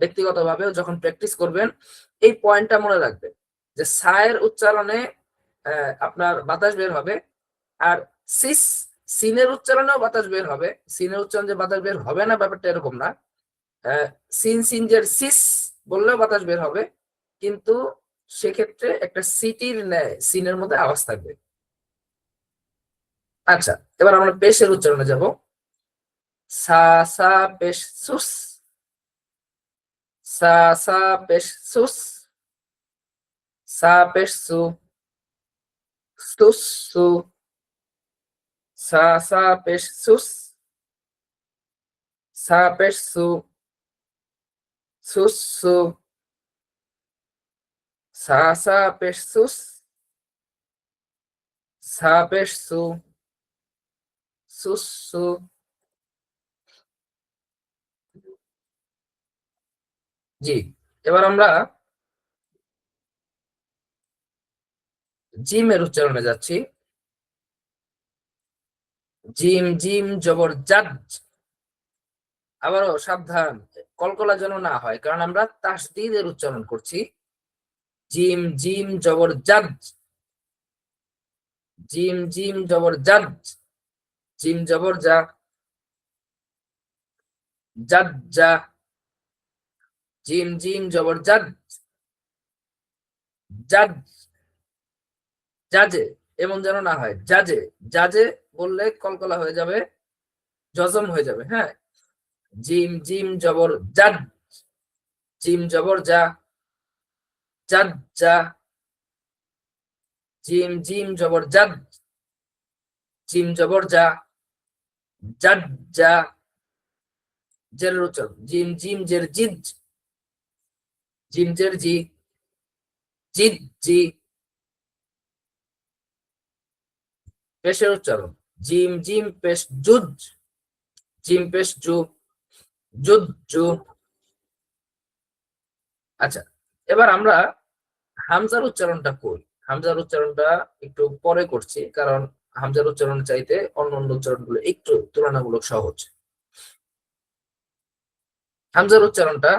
ব্যক্তিগতভাবে যখন প্র্যাকটিস করবেন এই পয়েন্টটা মনে রাখবেন যে সায়ের উচ্চারণে আপনার বাতাস বের হবে, আর সিস সিনের উচ্চারণেও বাতাস বের হবে। সিনের উচ্চারণ যে বাতাস বের হবে না ব্যাপারটা এরকম না। সিন সিনজের সিস বললেও বাতাস বের হবে, কিন্তু সেক্ষেত্রে একটা সিটির ন্যায় সিনের মধ্যে আওয়াজ থাকবে। আচ্ছা, এবার আমরা পেশের উচ্চারণে যাব। সা সা পেশ সুস, সা সা পেশ সুস, সা পেশ সু, সুস সু, সা সা পেশ সুস, সা পেশ সু, সুস সু, সা সা পেশ সুস, সা পেশ সু, সুস সু। জি, এবার আমরা জিমের উচ্চারণে যাচ্ছি। জিম জিম জবর জাদ। আবারও সাবধান, কলকলা যেন না হয়, কারণ আমরা তাসদীদের উচ্চারণ করছি। জিম জিম জবর জাদ, জিম জিম জবর জাদ, জিম জবর জা, জাদ জা, জিম জিম জবর জাদ, জাদ, জাজে এমন যেন না হয়, জাজে। জাজে বললে কলকলা হয়ে যাবে, জজম হয়ে যাবে। হ্যাঁ, জিম জিম জবর জাদ, জিম জবর যা, জাদ যা, জিম জিম জবর জাদ, জিম জবর যা, জাদ যা। জের উচ্চারণ জিম জিম জের জিদ, জিম জের জি, জিদ জি। পেশের উচ্চারণ জিম জিম পেশ জুদ, জিম পেশ জু, জুদ জু। আচ্ছা, এবার আমরা হামজার উচ্চারণটা করি। হামজার উচ্চারণটা একটু পরে করছি, কারণ হামজার উচ্চারণ চাইতে অন্যান্য উচ্চারণগুলো একটু তুলনামূলক সহজ। হামজার উচ্চারণটা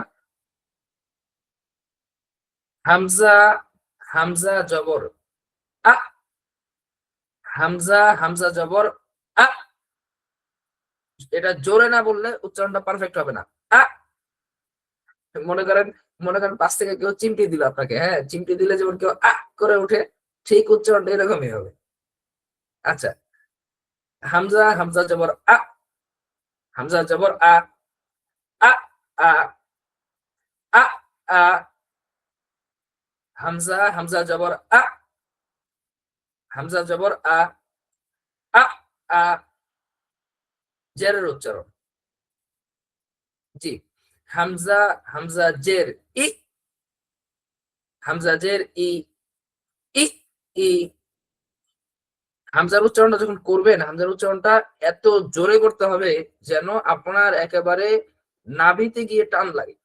হামজা, হামজা জবর আ, হামজা হামজা জবর আ। এটা জোরে না বললে উচ্চারণটা পারফেক্ট হবে না। আ, মনে করেন পাশ থেকে কেউ চিমটি দিল আপনাকে, হ্যাঁ, চিমটি দিলে যেমন কেউ আ করে উঠে, ঠিক উচ্চারণটা এরকমই হবে। আচ্ছা, হামজা হামজা জবর আ, হামজা জবর আ, আ আ, আ আ, হামজা হামজা জবর আ, হামজা জবর আ, আ আ। জেরের উচ্চারণ জি, হামজা হামজা জের ই, হামজা জের ই, ই ই। হামজার উচ্চারণটা যখন করবেন, হামজার উচ্চারণটা এত জোরে করতে হবে যেন আপনার একেবারে নাভিতে গিয়ে টান লাগে।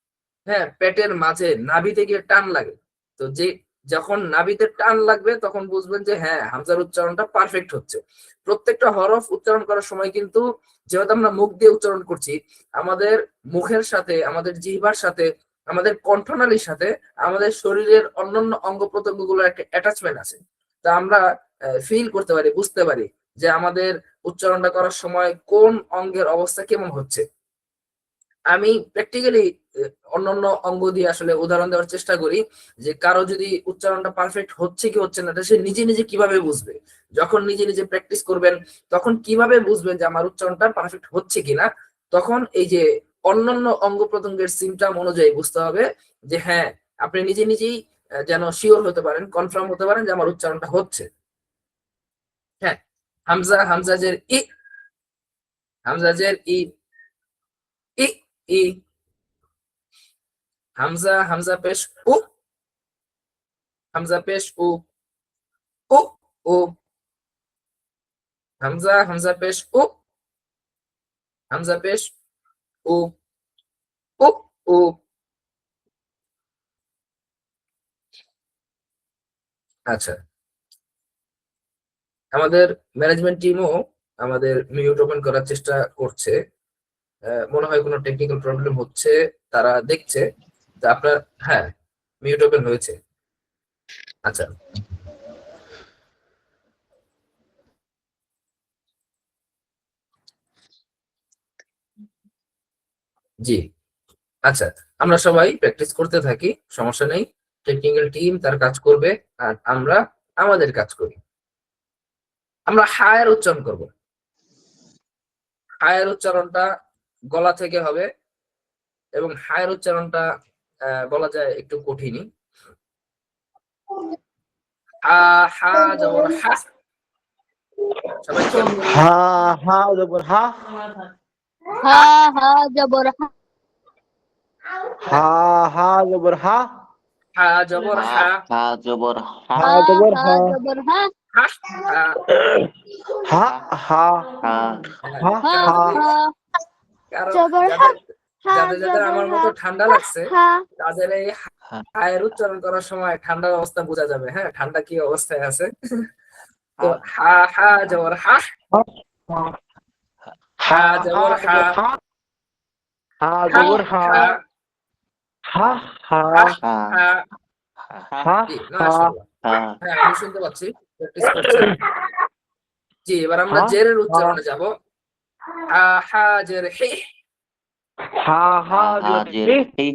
হ্যাঁ, পেটের মাঝে নাভিতে গিয়ে টান লাগে। তো যে যখন নাভিতে টান লাগবে তখন বুঝবেন যে হ্যাঁ, হামজার উচ্চারণটা পারফেক্ট হচ্ছে। প্রত্যেকটা হরফ উচ্চারণ করার সময় কিন্তু যেহেতু আমরা মুখ দিয়ে উচ্চারণ করছি, আমাদের মুখের সাথে, আমাদের জিহ্বার সাথে, আমাদের কণ্ঠনালীর সাথে আমাদের শরীরের অন্যান্য অঙ্গ প্রত্যঙ্গগুলোর একটা অ্যাটাচমেন্ট আছে। তা আমরা ফিল করতে পারি, বুঝতে পারি যে আমাদের উচ্চারণটা করার সময় কোন অঙ্গের অবস্থা কেমন হচ্ছে। আমি প্র্যাকটিক্যালি অন্যান্য অঙ্গ দিয়ে আসলে উদাহরণ দেওয়ার চেষ্টা করি যে কারো যদি উচ্চারণটা পারফেক্ট হচ্ছে কি হচ্ছে না, সে নিজে নিজে কিভাবে বুঝবে। যখন নিজে নিজে প্র্যাকটিস করবেন তখন কিভাবে বুঝবেন যে আমার উচ্চারণটা পারফেক্ট হচ্ছে কিনা, তখন এই যে অন্যান্য অঙ্গ প্রত্যঙ্গের সিমটম অনুযায়ী বুঝতে হবে যে হ্যাঁ, আপনি নিজে নিজেই যেন শিওর হতে পারেন, কনফার্ম হতে পারেন যে আমার উচ্চারণটা হচ্ছে। হ্যাঁ, হামজাজের ই, হামজাজের ই, ই ই, হামজা পেশ উ, হামজা পেশ উ, উ উ, হামজা পেশ উ, হামজা পেশ উ, উ উ। আচ্ছা, আমাদের ম্যানেজমেন্ট টিমও আমাদের মিউট ওপেন করার চেষ্টা করছে। মনে হয় কোনো টেকনিক্যাল প্রবলেম হচ্ছে, তারা দেখছে। তা আপনার, হ্যাঁ, মিউট ওপেন হয়েছে। আচ্ছা, জি, আচ্ছা, আমরা সবাই প্র্যাকটিস করতে থাকি, সমস্যা নেই। টেকনিক্যাল টিম তার কাজ করবে আর আমরা আমাদের কাজ করি। আমরা হায়ের উচ্চারণ করব। হায়ের উচ্চারণটা গলা থেকে হবে এবং হায়ের উচ্চারণটা বলা যায় একটু কঠিনই। হা হা জবর হা, সবাই খেয়াল করি। হা হা জবর হা, হা হা জবর হা, হা হা জবর হা, হা জবর হা, হা জবর হা, হা জবর হা হা, জবর হা, হা হা। হা হা হা হা হা হা, হা কারণ জবর হা, যাদের যাদের আমার মতো ঠান্ডা লাগছে হা তাদের এই হায়ের উচ্চারণ করার সময় ঠান্ডার অবস্থা বোঝা যাবে। হ্যাঁ, ঠান্ডা কি অবস্থায় আছে। তো হা হা জবর হা, হা জবর হা, হা জবর হা, হা হা হা হা হা। হা জি, হা, মাশাআল্লাহ। হা হ্যাঁ, আমি শুনতে পাচ্ছি, প্র্যাকটিস করছেন। জি, এবার আমরা জেরের উচ্চারণে যাব। হা হা জের হি, হা হা হা জের জের হি, হি,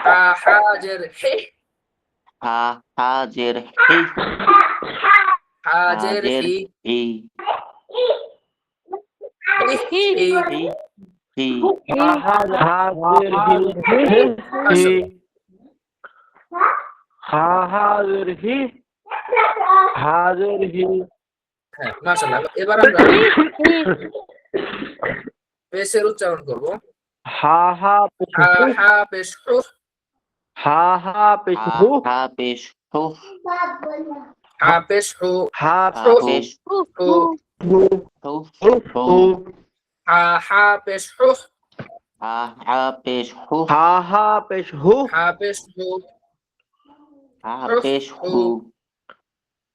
হা হা জের হি, হা হা জের হি, হা হা জের জের হি, হি, হি হি। হি হি, হা হা জের হি, হি, হা হা জের হি, হা জের হি। হ্যাঁ, মাশাআল্লাহ। এবার আমরা পেশের উচ্চারণ করব। হা হা পেশ হা হু, হা পেশ হু, হা হা পেশ হা হু, হা পেশ হু, হা পেশ হু, হা হা হু পেশ হু হু, হু হু, হু, হু, হু, হা হা পেশ হু, হা হা পেশ হু, হা হা পেশ হু, হা পেশ হু, হা হু পেশ হু।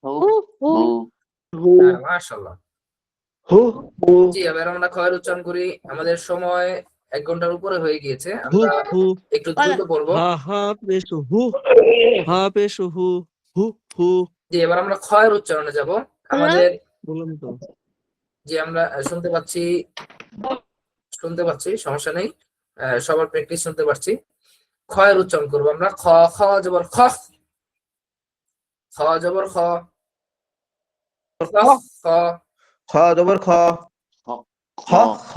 হু, হু হু হু হু, হু, হ্যাঁ, মাশাআল্লাহ। হু, হু, জি, এবার আমরা খয়ের উচ্চারণ করি। আমাদের সময় 1 ঘন্টার উপরে হয়ে গিয়েছে, হু আমরা হু, একটু দ্রুত পড়বো। হা হা পেশ হু, হা পেশ হু, হু হু। জি, এবার আমরা খয়ের উচ্চারণে যাব। আমাদের, বললাম তো। জি, আমরা শুনতে পাচ্ছি, সমস্যা নেই। সবার প্র্যাকটিস শুনতে পাচ্ছি। খয়ের উচ্চারণ করবো আমরা। খ খ জবর খ, খ জবর খ, খ খ, খ জবর খ, খ খ খ,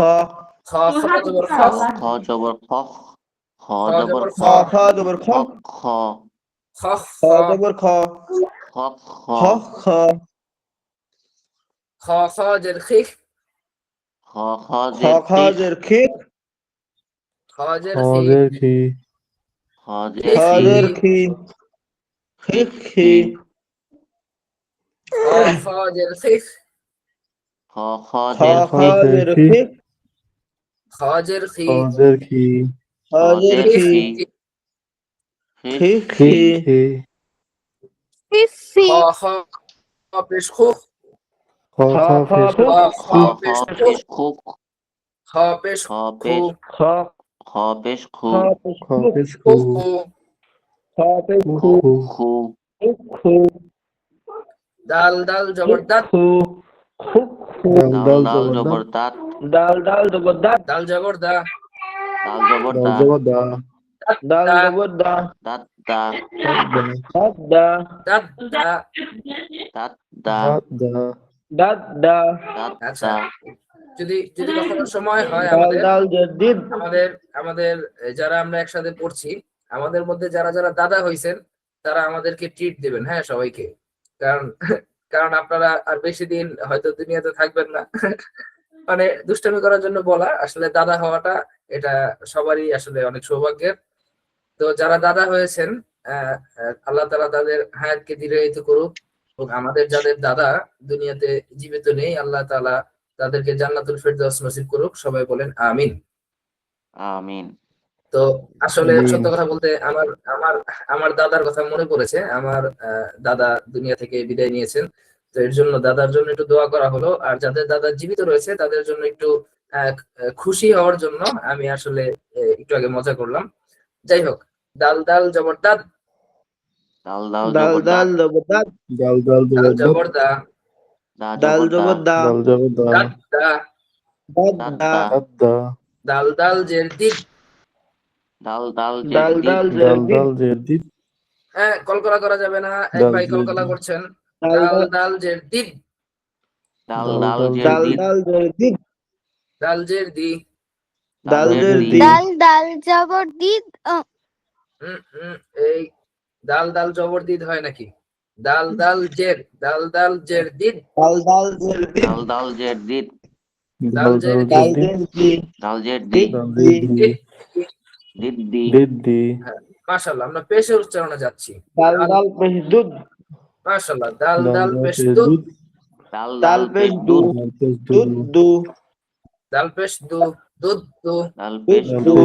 খ, খ খ জবর খ, খ জবর খ, খ খ জবর জবর খ, খ, খ জবর খ, খ খ, খ খ জবর খ, খ খ, খ খ, খ খ জের খিক, খ খ খ জের খ খিক, জের খিক, খ জের খি, খি, খ জের খ খি, জের খি, খিক খি, খ খ জের খিক, খ খ খ জের খ খিক, জের খিক, খ জের খি, খি, খ জের জের খি, খি, খিক খিক খি, ফিসি খ খ পেশ খু, খ খ খ খ খ খ পেশ খু, পেশ খুক, খ পেশ খ খু, পেশ খ খ পেশ খু, খু খু, খ পেশ খু খু, খু, দাল দাল জবর দাত, খু, খু খু, দাল দাল জবর দাত, দাল দাল জবর দাত, দাল জবর দা, দাল জবর দা, দাত দাল দা, জবর দা, দাত দা, দাত দা, দাত দা। দাত দা, দাত দা, দাত আচ্ছা, দা, যদি যদি কখনো সময় হয় দাল আমাদের দাল জদ্দিদ, আমাদের আমাদের যারা আমরা একসাথে পড়ছি, আমাদের মধ্যে যারা যারা দাদা হইছেন তারা আমাদেরকে ট্রিট দেবেন, হ্যাঁ সবাইকে। কারণ কারণ আপনারা আর বেশি দিন হয়তো দুনিয়াতে থাকবেন না। মানে দুষ্টামি করার জন্য বলা, আসলে দাদা হওয়াটা এটা সবারই আসলে অনেক সৌভাগ্যের। তো যারা দাদা হয়েছেন, আল্লাহ তাআলা তাদের হায়াতকে দীর্ঘায়িত করুক, এবং আমাদের যাদের দাদা দুনিয়াতে জীবিত নেই, আল্লাহ তাআলা তাদেরকে জান্নাতুল ফেরদাউস নসিব করুক। সবাই বলেন আমিন। আমিন। তো আসলে সত্য কথা বলতে আমার আমার আমার দাদার কথা মনে পড়েছে। আমার দাদা দুনিয়া থেকে বিদায় নিয়েছেন, তো এর জন্য দাদার জন্য একটু দোয়া করা হলো। আর যাদের দাদা জীবিত রয়েছে তাদের জন্য একটু খুশি হওয়ার জন্য আমি আসলে একটু আগে মজা করলাম। যাই হোক, দাল দাল জবরদাদ, দাল দাল দাল দাল জবরদস্ত, জবরদার দাল জবরদা, দা দাল জবরদা, জবরদা দাদ দা, দাদা, দাল দাল জের দিদ। দাল দাল দাল জের দাল দিদ, জের হ্যাঁ, কলকলা করা যাবে না। এক ভাই কলকলা করছেন। দাল দাল জের দিদ, দাল দাল জের দিদ, দিদ দাল জের দি। দাল জের দি, দাল দাল জবর দিদ এই দাল দাল জবর দিদ হয় নাকি? দাল দাল জের, দাল দাল জের দিদ, দাল দাল জের দিদ, দাল জের দি, দাল জের দি, দিদ। দিদ্দি, হ্যাঁ, মাশাআল্লাহ, আমরা পেশের উচ্চারণে যাচ্ছি। দাল দাল পেশ দুধ মাশাআল্লাহ, দাল দাল পেশ দুধ, দাল দাল পেশ দুধ, দু দাল পেশ দু, দুধ দু। দাল পেশ দু,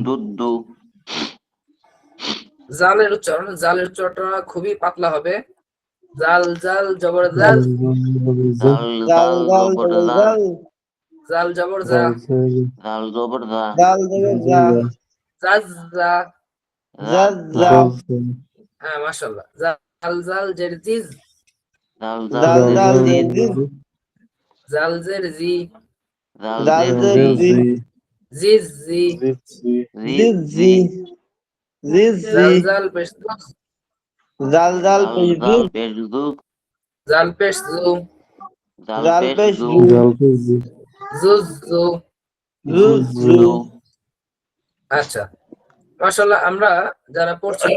দুধ দু। জালের উচ্চারণ খুবই পাতলা হবে। জাল জাল জবর জাল, জাল জাল জবর জাল, জাল জবর জা, জাল জবর জা, জাজ জা। জাল জা, হ্যাঁ, মাশাআল্লাহ, জাল জাল জের জিজ, জাল জাল জের দিদ, জাল জের জি, জাল জের জি, জিজ জি। জিদ জি, জাল জাল পেশ দুজ, জাল জাল পেশ দু, জাল পেশ জু, জাল পেশ দু, জুজ জু। দু। আচ্ছা, মাশাআল্লাহ, আমরা যারা পড়ছি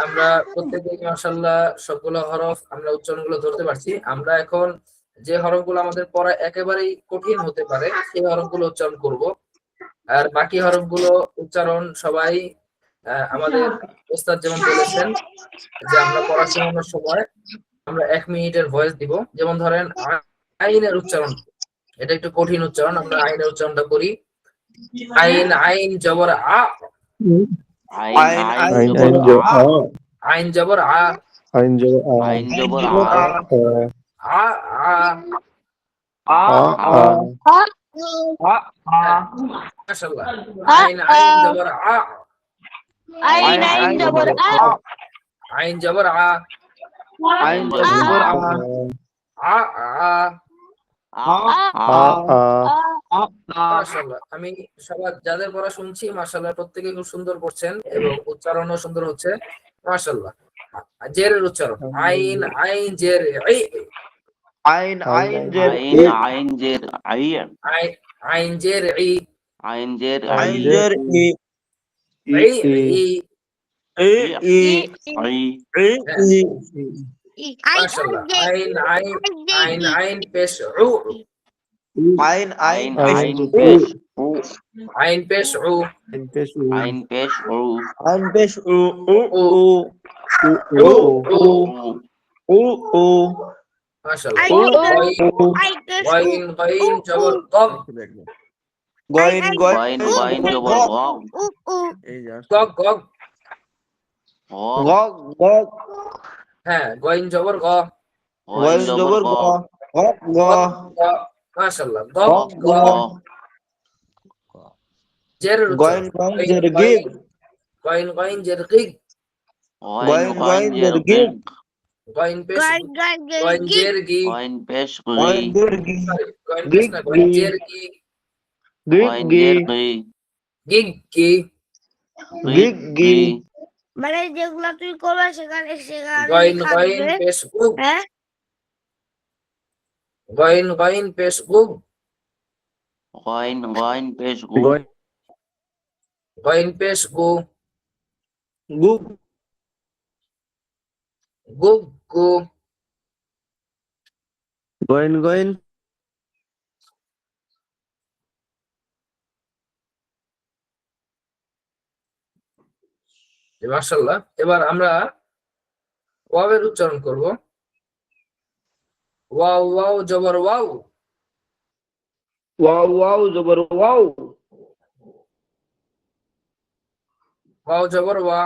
আমরা প্রত্যেকেই মাশাআল্লাহ সবগুলো হরফ আমরা উচ্চারণগুলো ধরতে পারছি। আমরা এখন যে হরফগুলো আমাদের পড়া একেবারেই কঠিন হতে পারে সেই হরফগুলো উচ্চারণ করব। আর বাকি হরফগুলো উচ্চারণ সবাই আমাদের ওস্তাদ যেমন বলেছেন যে আমরা পড়া শোনানোর সময় আমরা 1 মিনিটের ভয়েস দিব। যেমন ধরেন আইনের উচ্চারণ, এটা একটু কঠিন উচ্চারণ, আমরা আইনের উচ্চারণটা করি। আইন আইন জবর আ, আইন জবর আ, আইন জবর আ, আইন জবর আ, আ আ। মাশাআল্লাহ, আইন আইন জবর আ, আইন আইন জবর আ আইন জবর আ, আইন জবর আ, আ আ। আ মাশাআল্লাহ, আমি সবার যাদের পড়া শুনছি মাশাআল্লাহ প্রত্যেকেই খুব সুন্দর করছেন এবং উচ্চারণও সুন্দর হচ্ছে। মাশাআল্লাহ, জেরের উচ্চারণ আইন আইন জের ই, আইন আইন জের আইন আইন জের আই, আইন জের ই, আইন জের আইন আই, জের ই ই ই। ই আই, ই মাশাআল্লাহ, আইন আইন আইন আইন পেশ উ, আইন আইন আইন পেশ উ, আইন পেশ উ, আইন পেশ উ, আইন পেশ উ উ উ উ উ উ। উ উ মাশাআল্লাহ, উ গাইন গাইন জবর গম, গয়েন গয়েন গয়েন জবর গ, উ উ গগ গগ। গ, গগ গগ হ্যাঁ, গইন জবর গ, গয়েন জবর গ, গগ গ গ। মাশাআল্লাহ, গগ গ, গ। জেরের গয়েন উচ্চারণ গয়েন জের গিগ গইন গইন জের গিগ, গয়েন গয়েন জের গিগ, গইন পেশ গান গান গইন জের গি, গয়েন পেশ গয়েন গি, জের গি গইন পেশ না, গইন জের গি, গয়েন জের গি, গিগ গি। গিগ গি মানে যেগুলো তুই করবে সেখানে সেখানে গইন লেখা গইন থাকবে। পেশ গুগ, হ্যাঁ গইন গইন পেশ গুগ, গয়েন গয়েন পেশ গু, গইন পেশ গু, গুগ গুগু, গোয়েন গোয়েন, মাশাআল্লাহ। এবার আমরা ওয়াওয়ের উচ্চারণ করব। ওয়াও ওয়াও জবর ওয়াও, ওয়াও ওয়াও জবর ওয়াও, ওয়াও জবর ওয়া,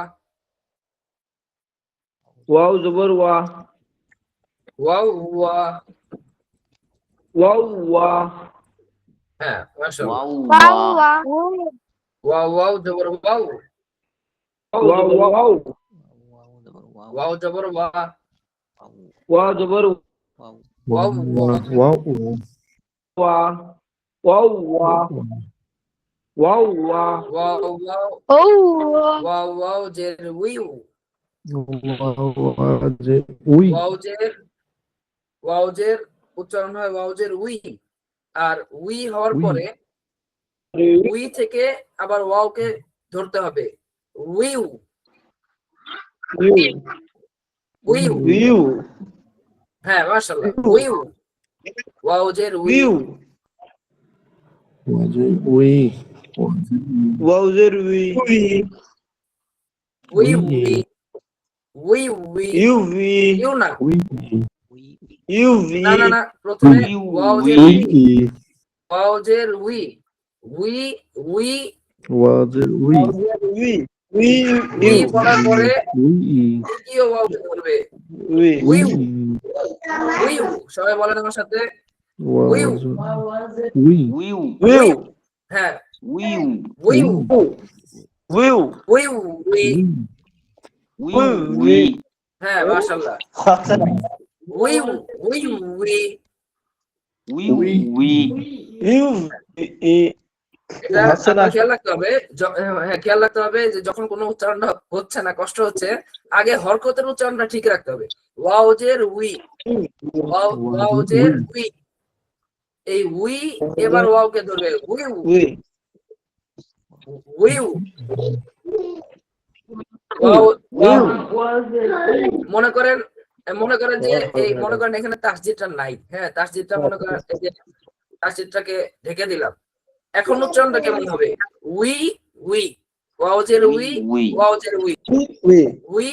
ওয়াও জবর ওয়া, ওয়াও ওয়া। ওয়াও ওয়া, হ্যাঁ মাশাআল্লাহ। ওয়াও ওয়া ওয়াও ওয়াও জবর ওয়াও, ওয়াও ওয়াও, ওয়াও জবর ওয়া, ওয়া জবর ওয়াও ওয়া, ওয়া, ওয়াও ওয়া, ওয়াও ওয়া, ওয়াও ওয়াও, ও ওয়াও ওয়াও জের উইউ, উই ওয়াও জের উচ্চারণ হয় ওয়াও জের উই। আর উই হওয়ার উই। পরে উই থেকে আবার ওয়াওকে ধরতে হবে, উইউ উইউ। ইউ, হ্যাঁ মাশাআল্লাহ, উইউ, ওয়াও জের উইউ, উই ওয়াও জের উই, উইউ উই, উইউ উই, ইউ ভি, ইউ না, ইউ ভি, না না না, প্রথমে ওয়াও জের উই, ওয়াও জের উই, উই উই, উই, উই, উই পড়ার পরে উই দ্বিতীয় ওয়াওকে ধরবে, উই, উইউ উইউ। সবাই বলেন আমার সাথে, উইউ উই উইউ উইউ, হ্যাঁ, উইউ উইউ উইউ, উইউ উই, উইউ উই হ্যাঁ মাশাআল্লাহ, উইউ উইউ উই। উইউ উই ইউ, এটা হচ্ছে না। আপনার খেয়াল রাখতে হবে, হ্যাঁ খেয়াল রাখতে হবে যে যখন কোনো উচ্চারণটা হচ্ছে না, কষ্ট হচ্ছে, আগে হরকতের উচ্চারণটা ঠিক রাখতে হবে। ওয়াও জের উই, ওয়াও জের উই, এই উই এবার ওয়াওকে ধরবে, উইউ উই, উইউ। ওয়াও ওয়াও, মনে করেন যে এই মনে করেন এখানে তাসজিদটা নাই, হ্যাঁ তাসজিদটা মনে করেন এই যে তাসজিদটাকে ঢেকে দিলাম, এখন উচ্চারণটা কেমন হবে, উই উই, ওয়াও জের উই, উই ওয়াও জের উই, উই, উই।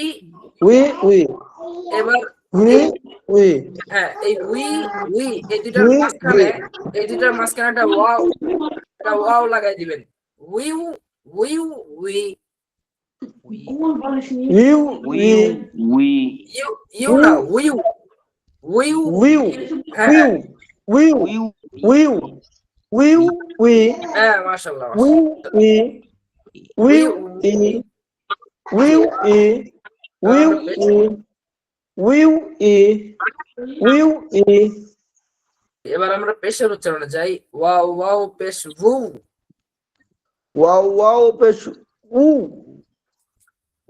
উই, উই, এবার উই, উই, হ্যাঁ এই উই উই এই দুটার উই, মাঝখানে, এই দুটার মাঝখানে একটা ওয়াও লাগাই দিবেন, উইউ উইউ উই, ইউ, উইউ উই ইউ ইউ না উইউ উইউ, উইউ, হ্যাঁ উইউ, উইউ উইউ, উইউ, উই, হ্যাঁ মাশাআল্লাহ, উইউ, উই, উইউ, ই, উইউ, ই, উইউ, ই, উইউ, ই, উইউ, ই। এবার আমরা পেশের উচ্চারণে যাই, ওয়াও ওয়াও পেশ ভু, ওয়াও ওয়াও পেশ উ,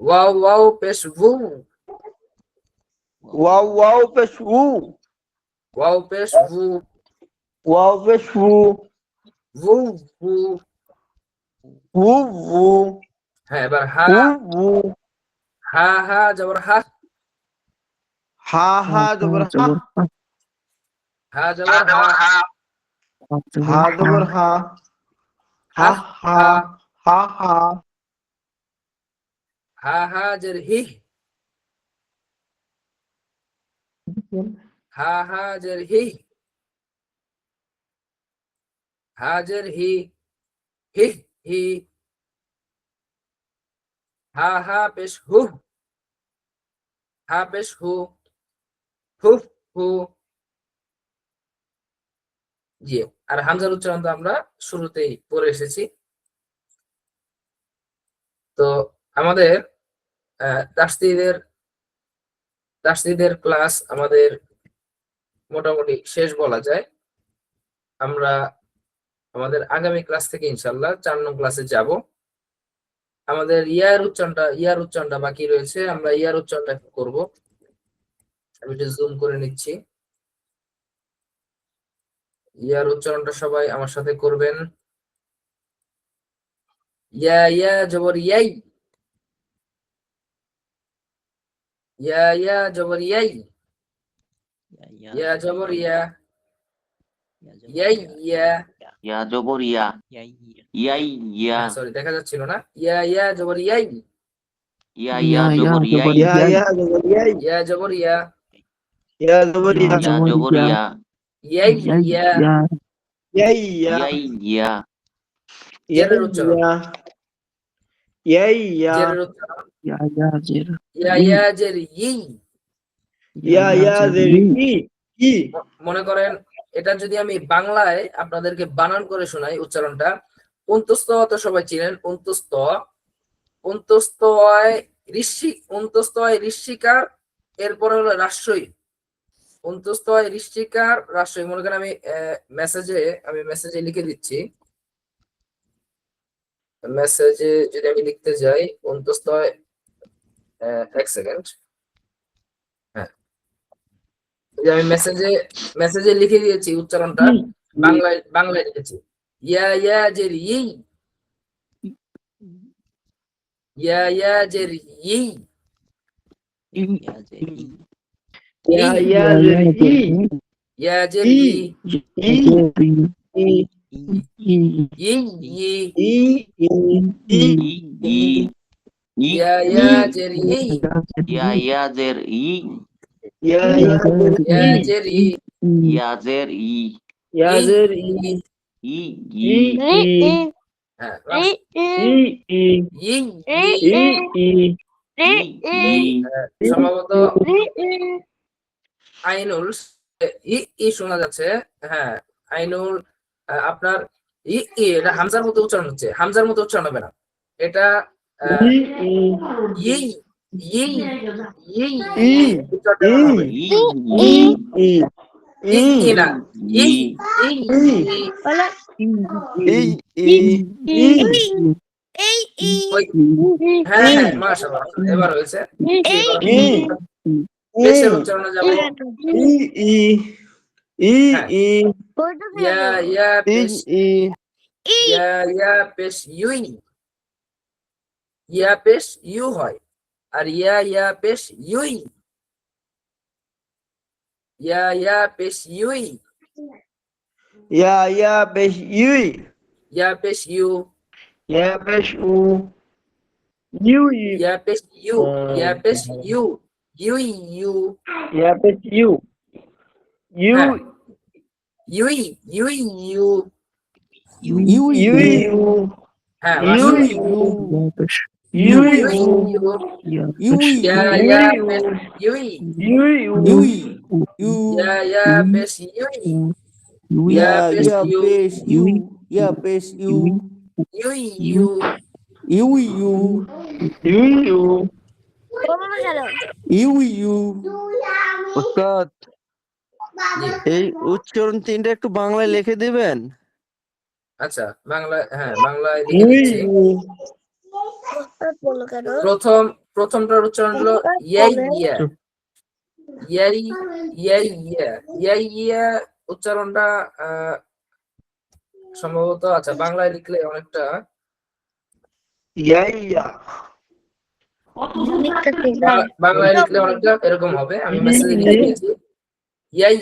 ওয়াও ওয়াও পেশ ভু, ওয়াও ওয়াও পেশ উ, ওয়াও পেশ ভু, ওয়াও পেশ উ, ভু ভু। উ, উ, হ্যাঁ এবার হা, উ, উ, হা হা জবর হা, হা হা জবর হা, হা জবর হা, হা জবর হা, হা হা, হা হা, হা হা জের হি, হা হা জের হি, হা জের হি, হি হি। হা হা পেশ হু, হা পেশ হু, হু হু। জি, আর হামজার উচ্চারণ তো আমরা শুরুতেই পড়ে এসেছি। তো আমাদের তাসদীদের ক্লাস আমাদের মোটামুটি শেষ বলা যায়। আমরা আমাদের আগামী ক্লাস থেকে ইনশাআল্লাহ 4 নং ক্লাসে যাব। আমাদের ইয়ার উচ্চারণটা বাকি রয়েছে, আমরা ইয়ার উচ্চারণটা করব। আমি একটু জুম করে নিচ্ছি। ইয়ার উচ্চারণটা সবাই আমার সাথে করবেন। ইয়া ইয়া জবর ইয়াই, ইয়া জবর ইয়াই, ইয়া জবর ইয়া, ইয়াই ইয়া, ইয়া জবর ইয়া, ইয়াই ইয়া, সরি দেখা যাচ্ছিল না, ইয়া জবর ইয়াই, ইয়া ইয়া জবর ইয়াই, ইয়া ইয়া জবর ইয়াই, ইয়া জবর ইয়া, ইয়া জবর ইয়া, ইয়া জবর ইয়া, ইয়াই ইয়া, ইয়াই ইয়া, ইয়াই ইয়া, জেরের উচ্চারণ, ইয়াই ইয়া, জেরের উচ্চারণ, জের ইয়া জের ই। ইয়া জের ই, মনে করেন এটা যদি আমি বাংলায় আপনাদেরকে বানান করে শোনাই উচ্চারণটা, অন্তস্থ তো সবাই চিনেন, অন্তস্থ, অন্তস্থয় ঋষিক, অন্তস্থয় ঋষিকার, এরপর হলো রাষ্ট্রই, অন্তস্থয় ঋষিকার রাষ্ট্রই। মনে করেন আমি মেসেজে লিখে দিচ্ছি, মেসেজে যদি আমি লিখতে যাই অন্তস্থয়, এক সেকেন্ড, হ্যাঁ আমি মেসেজে লিখে দিয়েছি উচ্চারণটা, বাংলায় লিখেছি, ইয়া জের ই, ইয়া জের ই, ইয়া জের ই, ইয়া জের ই, ইয়া জের ই, ই, ই, ই ই, ই, ই ই, ইয়া জের ই, ইয়া জের ই, ইয়া ইয়া জের ই, ইয়া জের ই, ইয়া জের ই, ই ই, ই, ই, হ্যাঁ ই, ই, ই, ই, ই, সম্ভবত আইনুল ই শোনা যাচ্ছে, হ্যাঁ আইনুল, আপনার এটা হামজার মতো উচ্চারণ হচ্ছে, হামজার মতো উচ্চারণ হবে না, এটা ই ই ই উচ্চারণ হবে, ই ই না, ই হ্যাঁ মাশাআল্লাহ এবার হয়েছে, পেশের উচ্চারণে যাবে, ইয়া পেশ, ইয়া পেশ ইউই, ইয়া পেশ ইউ হয়, আর ইয়া পেশ ইউই, ইয়া পেশ ইউই, ইয়া পেশ ইউই, ইয়া পেশ ইউ, ইয়া পেশ উ, ইউ, ইয়া পেশ ইউ, ইয়া পেশ ইউ, ইউই ইউ, ইয়া পেশ ইউ, ইউ, হ্যাঁ। ইউই ইউই ইউ, ইউ, ইউ, হ্যাঁ ইউ, ইউ ইউ, ইউ, ইয়া পেশ ইউই, ইউ, ইয়া পেশ ইউই, ইয়া পেশ ইউ, পেশ ইউ, ইয়া পেশ ইউ, ইউই ইউ, ইউ, উস্তাদ এই উচ্চারণ তিনটা একটু বাংলায় লিখে দিবেন। আচ্ছা বাংলায়, হ্যাঁ বাংলায় লিখে দিচ্ছি। প্রথমটার উচ্চারণ হলো ইয়াই ইয়া, ইয়াই ইয়াই ইয়া, ইয়াই ইয়া উচ্চারণটা সম্ভবত, আচ্ছা বাংলায় লিখলে অনেকটা বাংলায় লিখলে অনেকটা এরকম হবে, আমি মেসেজে লিখে দিয়েছি ইয়াই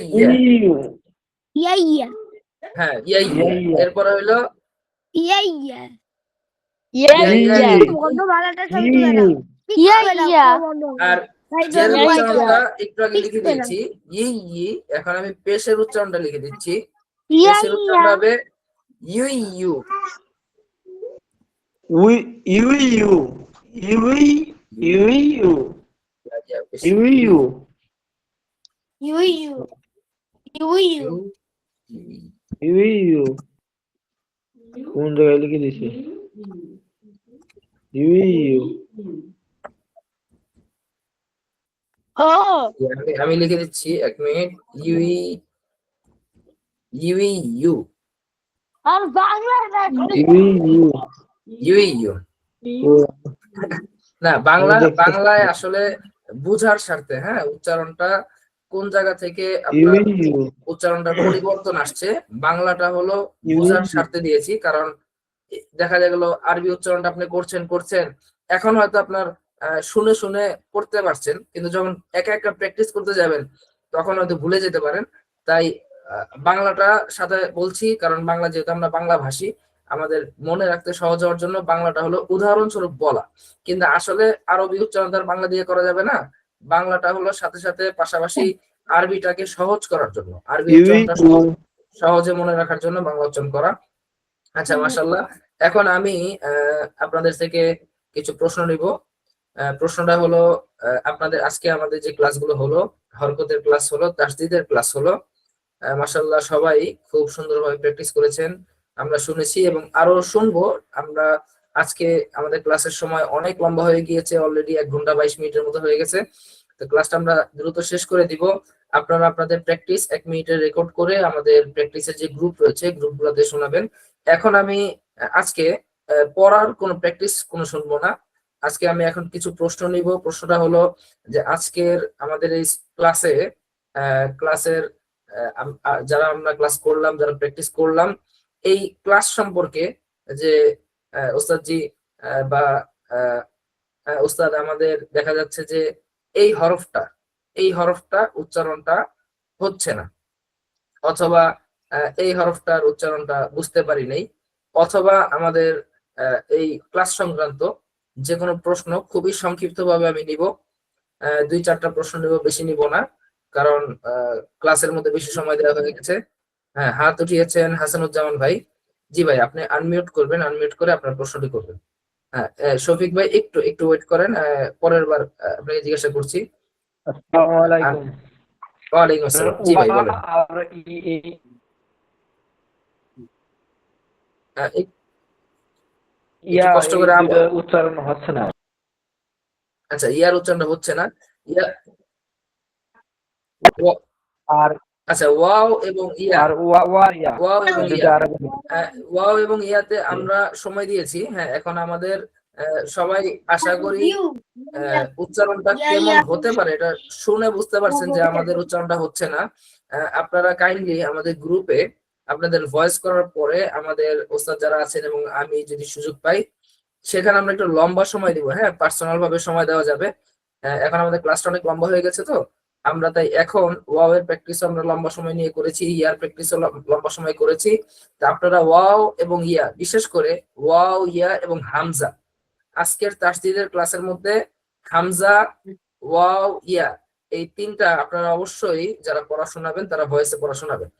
ইয়া, হ্যাঁ ইয়াই ইয়া, এরপরে হলো আর জের উচ্চারণটা একটু আগে লিখে দিয়েছি ই, এখন আমি পেশের উচ্চারণটা লিখে দিচ্ছি, পেশের উচ্চারণ হবে ইউই ইউ, ইউ, ইউ, ইউ, ইউ, ইউ, ইউ, কোন জায়গায় লিখে দিছি, ইউ, আমি লিখে দিচ্ছি এক মিনিট, ইউই ইউই ইউ, ইউই ইউ, না বাংলায় আসলে বুঝার স্বার্থে, হ্যাঁ উচ্চারণটা কোন জায়গা থেকে আপনার উচ্চারণটার পরিবর্তন আসছে, বাংলাটা হলো বুঝার স্বার্থে দিয়েছি, কারণ দেখা গেল আরবি উচ্চারণটা আপনি করছেন, এখন হয়তো আপনার শুনে শুনে পড়তে পারছেন, কিন্তু যখন একা একা প্র্যাকটিস করতে যাবেন তখন হয়তো ভুলে যেতে পারেন। তাই বাংলাটা সাথে বলছি, কারণ বাংলা যেহেতু আমরা বাংলা ভাষী, আমাদের মনে রাখতে সহজ হওয়ার জন্য বাংলাটা হলো উদাহরণস্বরূপ বলা। কিন্তু আসলে আরবি উচ্চারণ তার বাংলা দিয়ে করা যাবে না, বাংলাটা হলো সাথে সাথে পাশাপাশি আরবিটাকে সহজ করার জন্য, আরবি উচ্চারণটা সহজে মনে রাখার জন্য বাংলা উচ্চারণ করা। আচ্ছা, মাশাআল্লাহ। এখন আমি আপনাদের থেকে কিছু প্রশ্ন নিব। প্রশ্নটা হলো, আপনাদের আজকে আমাদের যে ক্লাসগুলো হলো, হরকতের ক্লাস হলো, তাসদিদের ক্লাস হলো, মাশাআল্লাহ সবাই খুব সুন্দরভাবে প্র্যাকটিস করেছেন, আমরা শুনেছি এবং আরো শুনবো। আমরা আজকে আমাদের ক্লাসের সময় অনেক লম্বা হয়ে গিয়েছে, অলরেডি 1 ঘন্টা 22 মিনিটের মতো হয়ে গেছে। তো ক্লাসটা আমরা দ্রুত শেষ করে দিব। আপনারা আপনাদের প্র্যাকটিস 1 মিনিটের রেকর্ড করে আমাদের প্র্যাকটিসের যে গ্রুপ রয়েছে গ্রুপগুলোতে শোনাবেন। এখন আমি আজকে পড়ার কোনো প্র্যাকটিস কোনো শুনবো না। আজকে আমি এখন কিছু প্রশ্ন নিব। প্রশ্নটা হলো যে আজকের আমাদের এই ক্লাসের যারা আমরা ক্লাস করলাম, যারা প্র্যাকটিস করলাম, এই ক্লাস সম্পর্কে যে ওস্তাদজি বা ওস্তাদ আমাদের দেখা যাচ্ছে যে এই হরফটা উচ্চারণটা হচ্ছে না, অথবা এই হরফটার উচ্চারণটা বুঝতে পারি নাই, অথবা আমাদের এই ক্লাস সংক্রান্ত যে কোনো প্রশ্ন খুবই সংক্ষিপ্ত ভাবে আমি নিব। 2-4টা প্রশ্ন নিব, বেশি নিব না, কারণ ক্লাসের মধ্যে বেশি সময় দেওয়া হয়ে গেছে। হ্যাঁ, হাত উঠিয়েছেন হাসানুজ্জামান ভাই। জি ভাই, আপনি আনমিউট করবেন, আনমিউট করে আপনার প্রশ্নটি করবেন। হ্যাঁ, শফিক ভাই একটু ওয়েট করেন, পরের বার আপনাকে জিজ্ঞাসা করছি। আসসালামু আলাইকুম। ওয়ালাইকুম আসসালাম। জি ভাই বলেন। একটু কষ্ট করে উচ্চারণ হচ্ছে না। আচ্ছা, ইয়ার উচ্চারণ হচ্ছে না। ইয়া আর আচ্ছা, ওয়াও এবং ইয়া, আর ওয়াও এবং ইয়া, ওয়াও এবং ইয়াতে আমরা সময় দিয়েছি। হ্যাঁ, এখন আমাদের সবাই আশা করি উচ্চারণটা কেমন হতে পারে এটা শুনে বুঝতে পারছেন যে আমাদের উচ্চারণটা হচ্ছে না। আপনারা কাইন্ডলি আমাদের গ্রুপে আপনাদের ভয়েস করার পরে আমাদের ওস্তাদ যারা আছেন এবং আমি যদি সুযোগ পাই, সেখানে আমরা একটু লম্বা সময় দিব। হ্যাঁ, পার্সোনাল ভাবে সময় দেওয়া যাবে। এখন আমাদের ক্লাসটা অনেক লম্বা হয়ে গেছে, তো আমরা তাই এখন ওয়াও এর প্র্যাকটিস আমরা লম্বা সময় নিয়ে করেছি, ইয়ার প্র্যাকটিসও লম্বা সময় করেছি। তা আপনারা ওয়াও এবং ইয়া, বিশেষ করে ওয়াও, ইয়া এবং হামজা, আজকের তাসদিদের ক্লাসের মধ্যে হামজা, ওয়াও, ইয়া, এই 3টা আপনারা অবশ্যই যারা পড়া শোনাবেন তারা ভয়েসে পড়া শোনাবেন।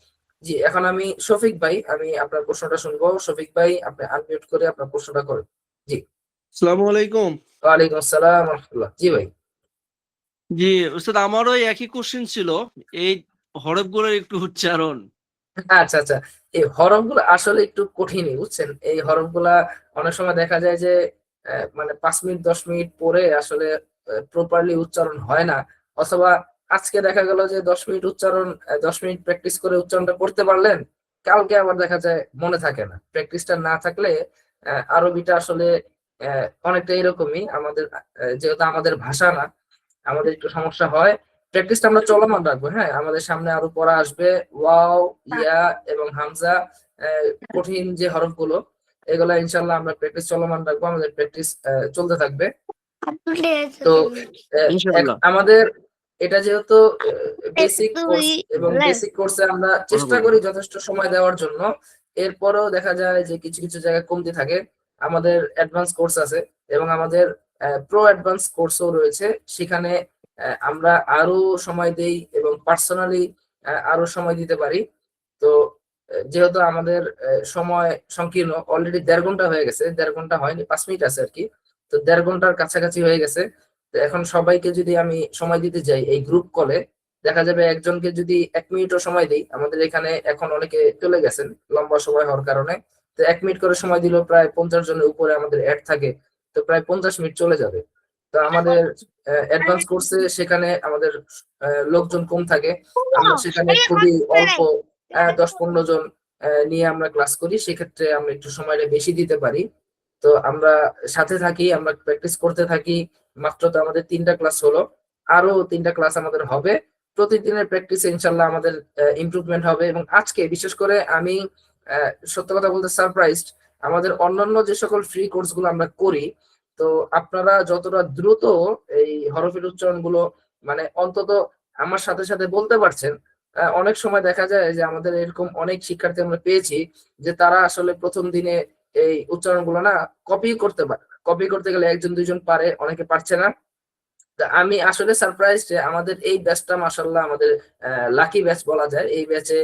জি, এখন আমি শফিক ভাই, আমি আপনার প্রশ্নটা শুনবো। শফিক ভাই, আপনি আনমিউট করে আপনার প্রশ্নটা করেন। জি। আসসালামু আলাইকুম। ওয়ালাইকুম আসসালাম ওয়া রাহমাতুল্লাহ। জি ভাই। জি উস্তাদ, আমারও একই কোশ্চেন ছিল, এই হরফগুলোর একটু উচ্চারণ। আচ্ছা আচ্ছা, এই হরফগুলো আসলে একটু কঠিনই, বুঝছেন। এই হরফগুলা অনেক সময় দেখা যায় যে মানে 5 মিনিট 10 মিনিট পরে আসলে প্রপারলি উচ্চারণ হয় না, অথবা আজকে দেখা গেল যে 10 মিনিট উচ্চারণ 10 মিনিট প্র্যাকটিস করে উচ্চারণটা করতে পারলেন, কালকে আবার দেখা যায় মনে থাকে না। প্র্যাকটিসটা না থাকলে আরবিটা আসলে অনেকটা এরকমই, আমাদের যেহেতু আমাদের ভাষা না, আমাদের একটু সমস্যা হয়। প্র্যাকটিসটা আমরা চলমান রাখবো। হ্যাঁ, আমাদের সামনে আরো পড়া আসবে, ওয়াও, ইয়া এবং হামজা, কঠিন যে হরফগুলো, এগুলা ইনশাআল্লাহ আমরা প্র্যাকটিস চলমান রাখবো, আমাদের প্র্যাকটিস চলতে থাকবে। তো আমাদের এটা যেহেতু বেসিক কোর্স, এবং বেসিক কোর্সে আমরা চেষ্টা করি যথেষ্ট সময় দেওয়ার জন্য, এরপরেও দেখা যায় যে কিছু কিছু জায়গায় কমতি থাকে। আমাদের অ্যাডভান্স কোর্স আছে এবং আমাদের প্রো অ্যাডভান্স কোর্সও রয়েছে, সেখানে আমরা আরো সময় দেই এবং পার্সোনালি আরো সময় দিতে পারি। তো যেহেতু আমাদের সময় সংকীর্ণ, অলরেডি 1.5 ঘন্টা হয়ে গেছে, 1.5 ঘন্টা হয়নি, 5 মিনিট আছে আর কি, তো 1.5 ঘন্টার কাছাকাছি হয়ে গেছে। তো এখন সবাইকে যদি আমি সময় দিতে যাই এই গ্রুপ কলে, দেখা যাবে একজনকে যদি 1 মিনিটও সময় দেই, আমাদের এখানে এখন অনেকে চলে গেছেন লম্বা সময় হওয়ার কারণে, তো 1 মিনিট করে সময় দিলেও প্রায় 50 জনের উপরে আমাদের অ্যাড থাকে, তো প্রায় 50 মিনিট চলে যাবে। তো আমাদের অ্যাডভান্স কোর্সে সেখানে আমাদের লোকজন কম থাকে, আমরা সেখানে খুবই অল্প 10-15 জন নিয়ে আমরা ক্লাস করি, সেক্ষেত্রে আমরা একটু সময়টা বেশি দিতে পারি। তো আমরা সাথে থাকি, আমরা প্র্যাকটিস করতে থাকি। মাত্র তো আমাদের 3টা ক্লাস হলো, আরো 3টা ক্লাস আমাদের হবে। প্রতিদিনের প্র্যাকটিসে ইনশাল্লাহ আমাদের ইমপ্রুভমেন্ট হবে। এবং আজকে বিশেষ করে আমি সত্য কথা বলতে সারপ্রাইজড, আমাদের অন্যান্য যে সকল ফ্রি কোর্স গুলো আমরা করি, তো আপনারা যতটা দ্রুত এই হরফের উচ্চারণগুলো মানে অন্তত আমার সাথে সাথে বলতে পারছেন, অনেক সময় দেখা যায় যে আমাদের এরকম অনেক শিক্ষার্থী আমরা পেয়েছি যে তারা আসলে প্রথম দিনে এই উচ্চারণগুলো না কপি করতে পারে। কপি করতে গেলে একজন দুইজন পারে, অনেকে পারছে না। আমি আসলে সারপ্রাইজ যে আমাদের এই ব্যাচটা মাশাআল্লাহ আমাদের লাকি ব্যাচ বলা যায়। এই ব্যাচে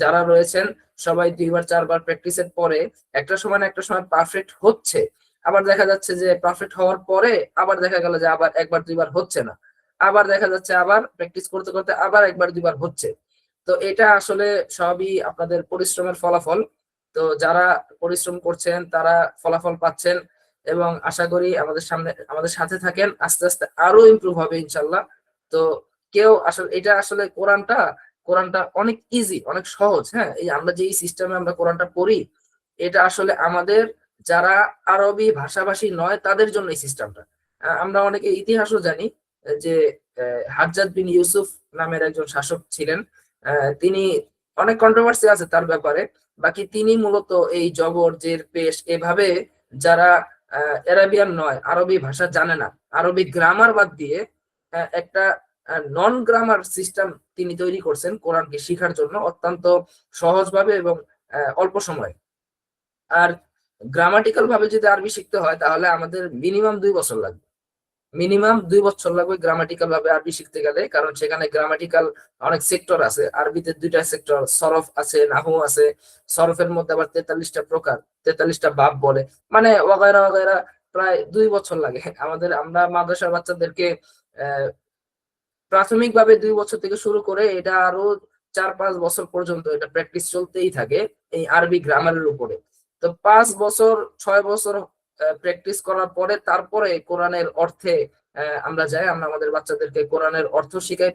যারা রয়েছেন সবাই 2বার 4বার প্র্যাকটিসের পরে একটা সময় না একটা সময় পারফেক্ট হচ্ছে। আবার দেখা যাচ্ছে যে পারফেক্ট হওয়ার পরে আবার দেখা গেল যে আবার 1বার 2বার হচ্ছে না, আবার দেখা যাচ্ছে আবার প্র্যাকটিস করতে করতে আবার 1বার 2বার হচ্ছে। তো এটা আসলে সবই আপনাদের পরিশ্রমের ফলাফল। তো যারা পরিশ্রম করছেন তারা ফলাফল পাচ্ছেন এবং আশা করি আমাদের সাথে থাকেন, আস্তে আস্তে আরো ইমপ্রুভ হবে ইনশাল্লাহ। তো কেউ আসলে এটা আসলে কোরআনটা অনেক ইজি, অনেক সহজ। হ্যাঁ, এই আমরা যে সিস্টেমে আমরা কোরআনটা পড়ি এটা আসলে আমাদের যারা আরবি ভাষাভাষী নয় তাদের জন্য এই সিস্টেমটা। আমরা অনেকে ইতিহাসও জানি যে হাজ্জাজ বিন ইউসুফ নামের একজন শাসক ছিলেন, তিনি অনেক কন্ট্রোভার্সি আছে তার ব্যাপারে। বাকি তিনি মূলত এই জবর জের পেশ এভাবে যারা আরাবিয়ান নয়, আরবি ভাষা জানে না, আরবি গ্রামার বাদ দিয়ে একটা নন গ্রামার সিস্টেম তিনি তৈরি করছেন কোরআনকে শেখার জন্য অত্যন্ত সহজভাবে এবং অল্প সময়ে। আর গ্রামাটিক্যাল ভাবে যদি আরবি শিখতে হয় তাহলে আমাদের মিনিমাম 2 বছর লাগবে, মিনিমাম 2 বছর লাগবে গ্রামাটিক্যাল ভাবে আরবি শিখতে গেলে। কারণ সেখানে গ্রামাটিক্যাল অনেক সেক্টর আছে, আরবিতে 2টা সেক্টর, সরফ আছে, নাহু আছে। সরফের মধ্যে আবার 43টা প্রকার, 43টা বাব বলে, মানে ওয়াগায়রা ওয়াগায়রা। প্রায় 2 বছর লাগে। আমরা মাদ্রাসার বাচ্চাদেরকে প্রাথমিকভাবে 2 বছর থেকে শুরু করে এটা আরো 4-5 বছর পর্যন্ত এটা প্র্যাকটিস চলতেই থাকে এই আরবি গ্রামারের উপরে। তো 5 বছর 6 বছর প্র্যাকটিস করার পরে তারপরে কোরআনের অর্থে আমরা যাই, আমরা আমাদের বাচ্চাদেরকে কোরআনের অর্থ শিখাই।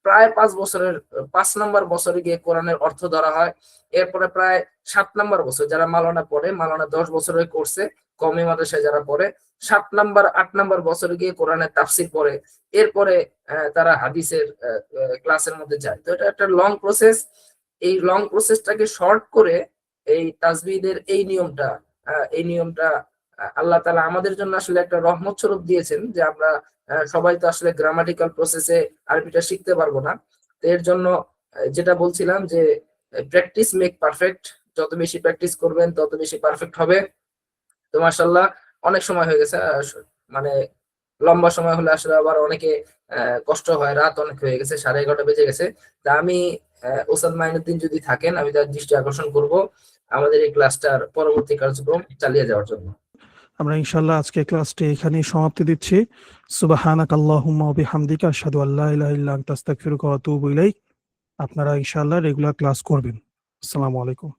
প্রায় 5 নম্বর বছরে গিয়ে কোরআনের অর্থ ধরা হয়। এরপরে প্রায় 7 নম্বর বছর যারা মাওলানা পড়ে, মাওলানা 10 বছরের কোর্সে, কওমি মাদ্রাসায় যারা পড়ে 7 নম্বর 8 নম্বর বছরে গিয়ে কোরআনের তাফসীর পড়ে। এরপরে তারা হাদিসের ক্লাসের মধ্যে যায়। তো এটা একটা লং প্রসেস। এই লং প্রসেসটাকে শর্ট করে এই তাজবিদের এই নিয়মটা আল্লাহ তাআলা আমাদের জন্য আসলে একটা রহমত স্বরূপ দিয়েছেন যে আমরা সবাই তো আসলে গ্রামাটিক্যাল প্রসেসে আরবিটা শিখতে পারবো না। তো এর জন্য যেটা বলছিলাম যে প্র্যাকটিস মেক পারফেক্ট, যত বেশি প্র্যাকটিস করবেন তত বেশি পারফেক্ট হবে। তো মাশাআল্লাহ অনেক সময় হয়ে গেছে, মানে লম্বা সময় হলে আসলে আবার অনেকে কষ্ট হয়, রাত অনেক হয়ে গেছে, 11:30 বেজে গেছে। তা আমি ওস্তাদ মাইনুদ্দিন যদি থাকেন আমি তার দৃষ্টি আকর্ষণ করব আমাদের এই ক্লাসটার পরবর্তী কার্যক্রম চালিয়ে যাওয়ার জন্য। আমরা ইনশাআল্লাহ আজকে ক্লাসটি এখানেই সমাপ্তি দিচ্ছি। সুবহানাকাল্লাহুম্মা ওয়া বিহামদিকা আশহাদু আল্লা ইলাহা ইল্লা আনতা আস্তাগফিরুকা ওয়া আতুবু ইলাইক। আপনারা ইনশাআল্লাহ রেগুলার ক্লাস করবেন। আসসালামু আলাইকুম।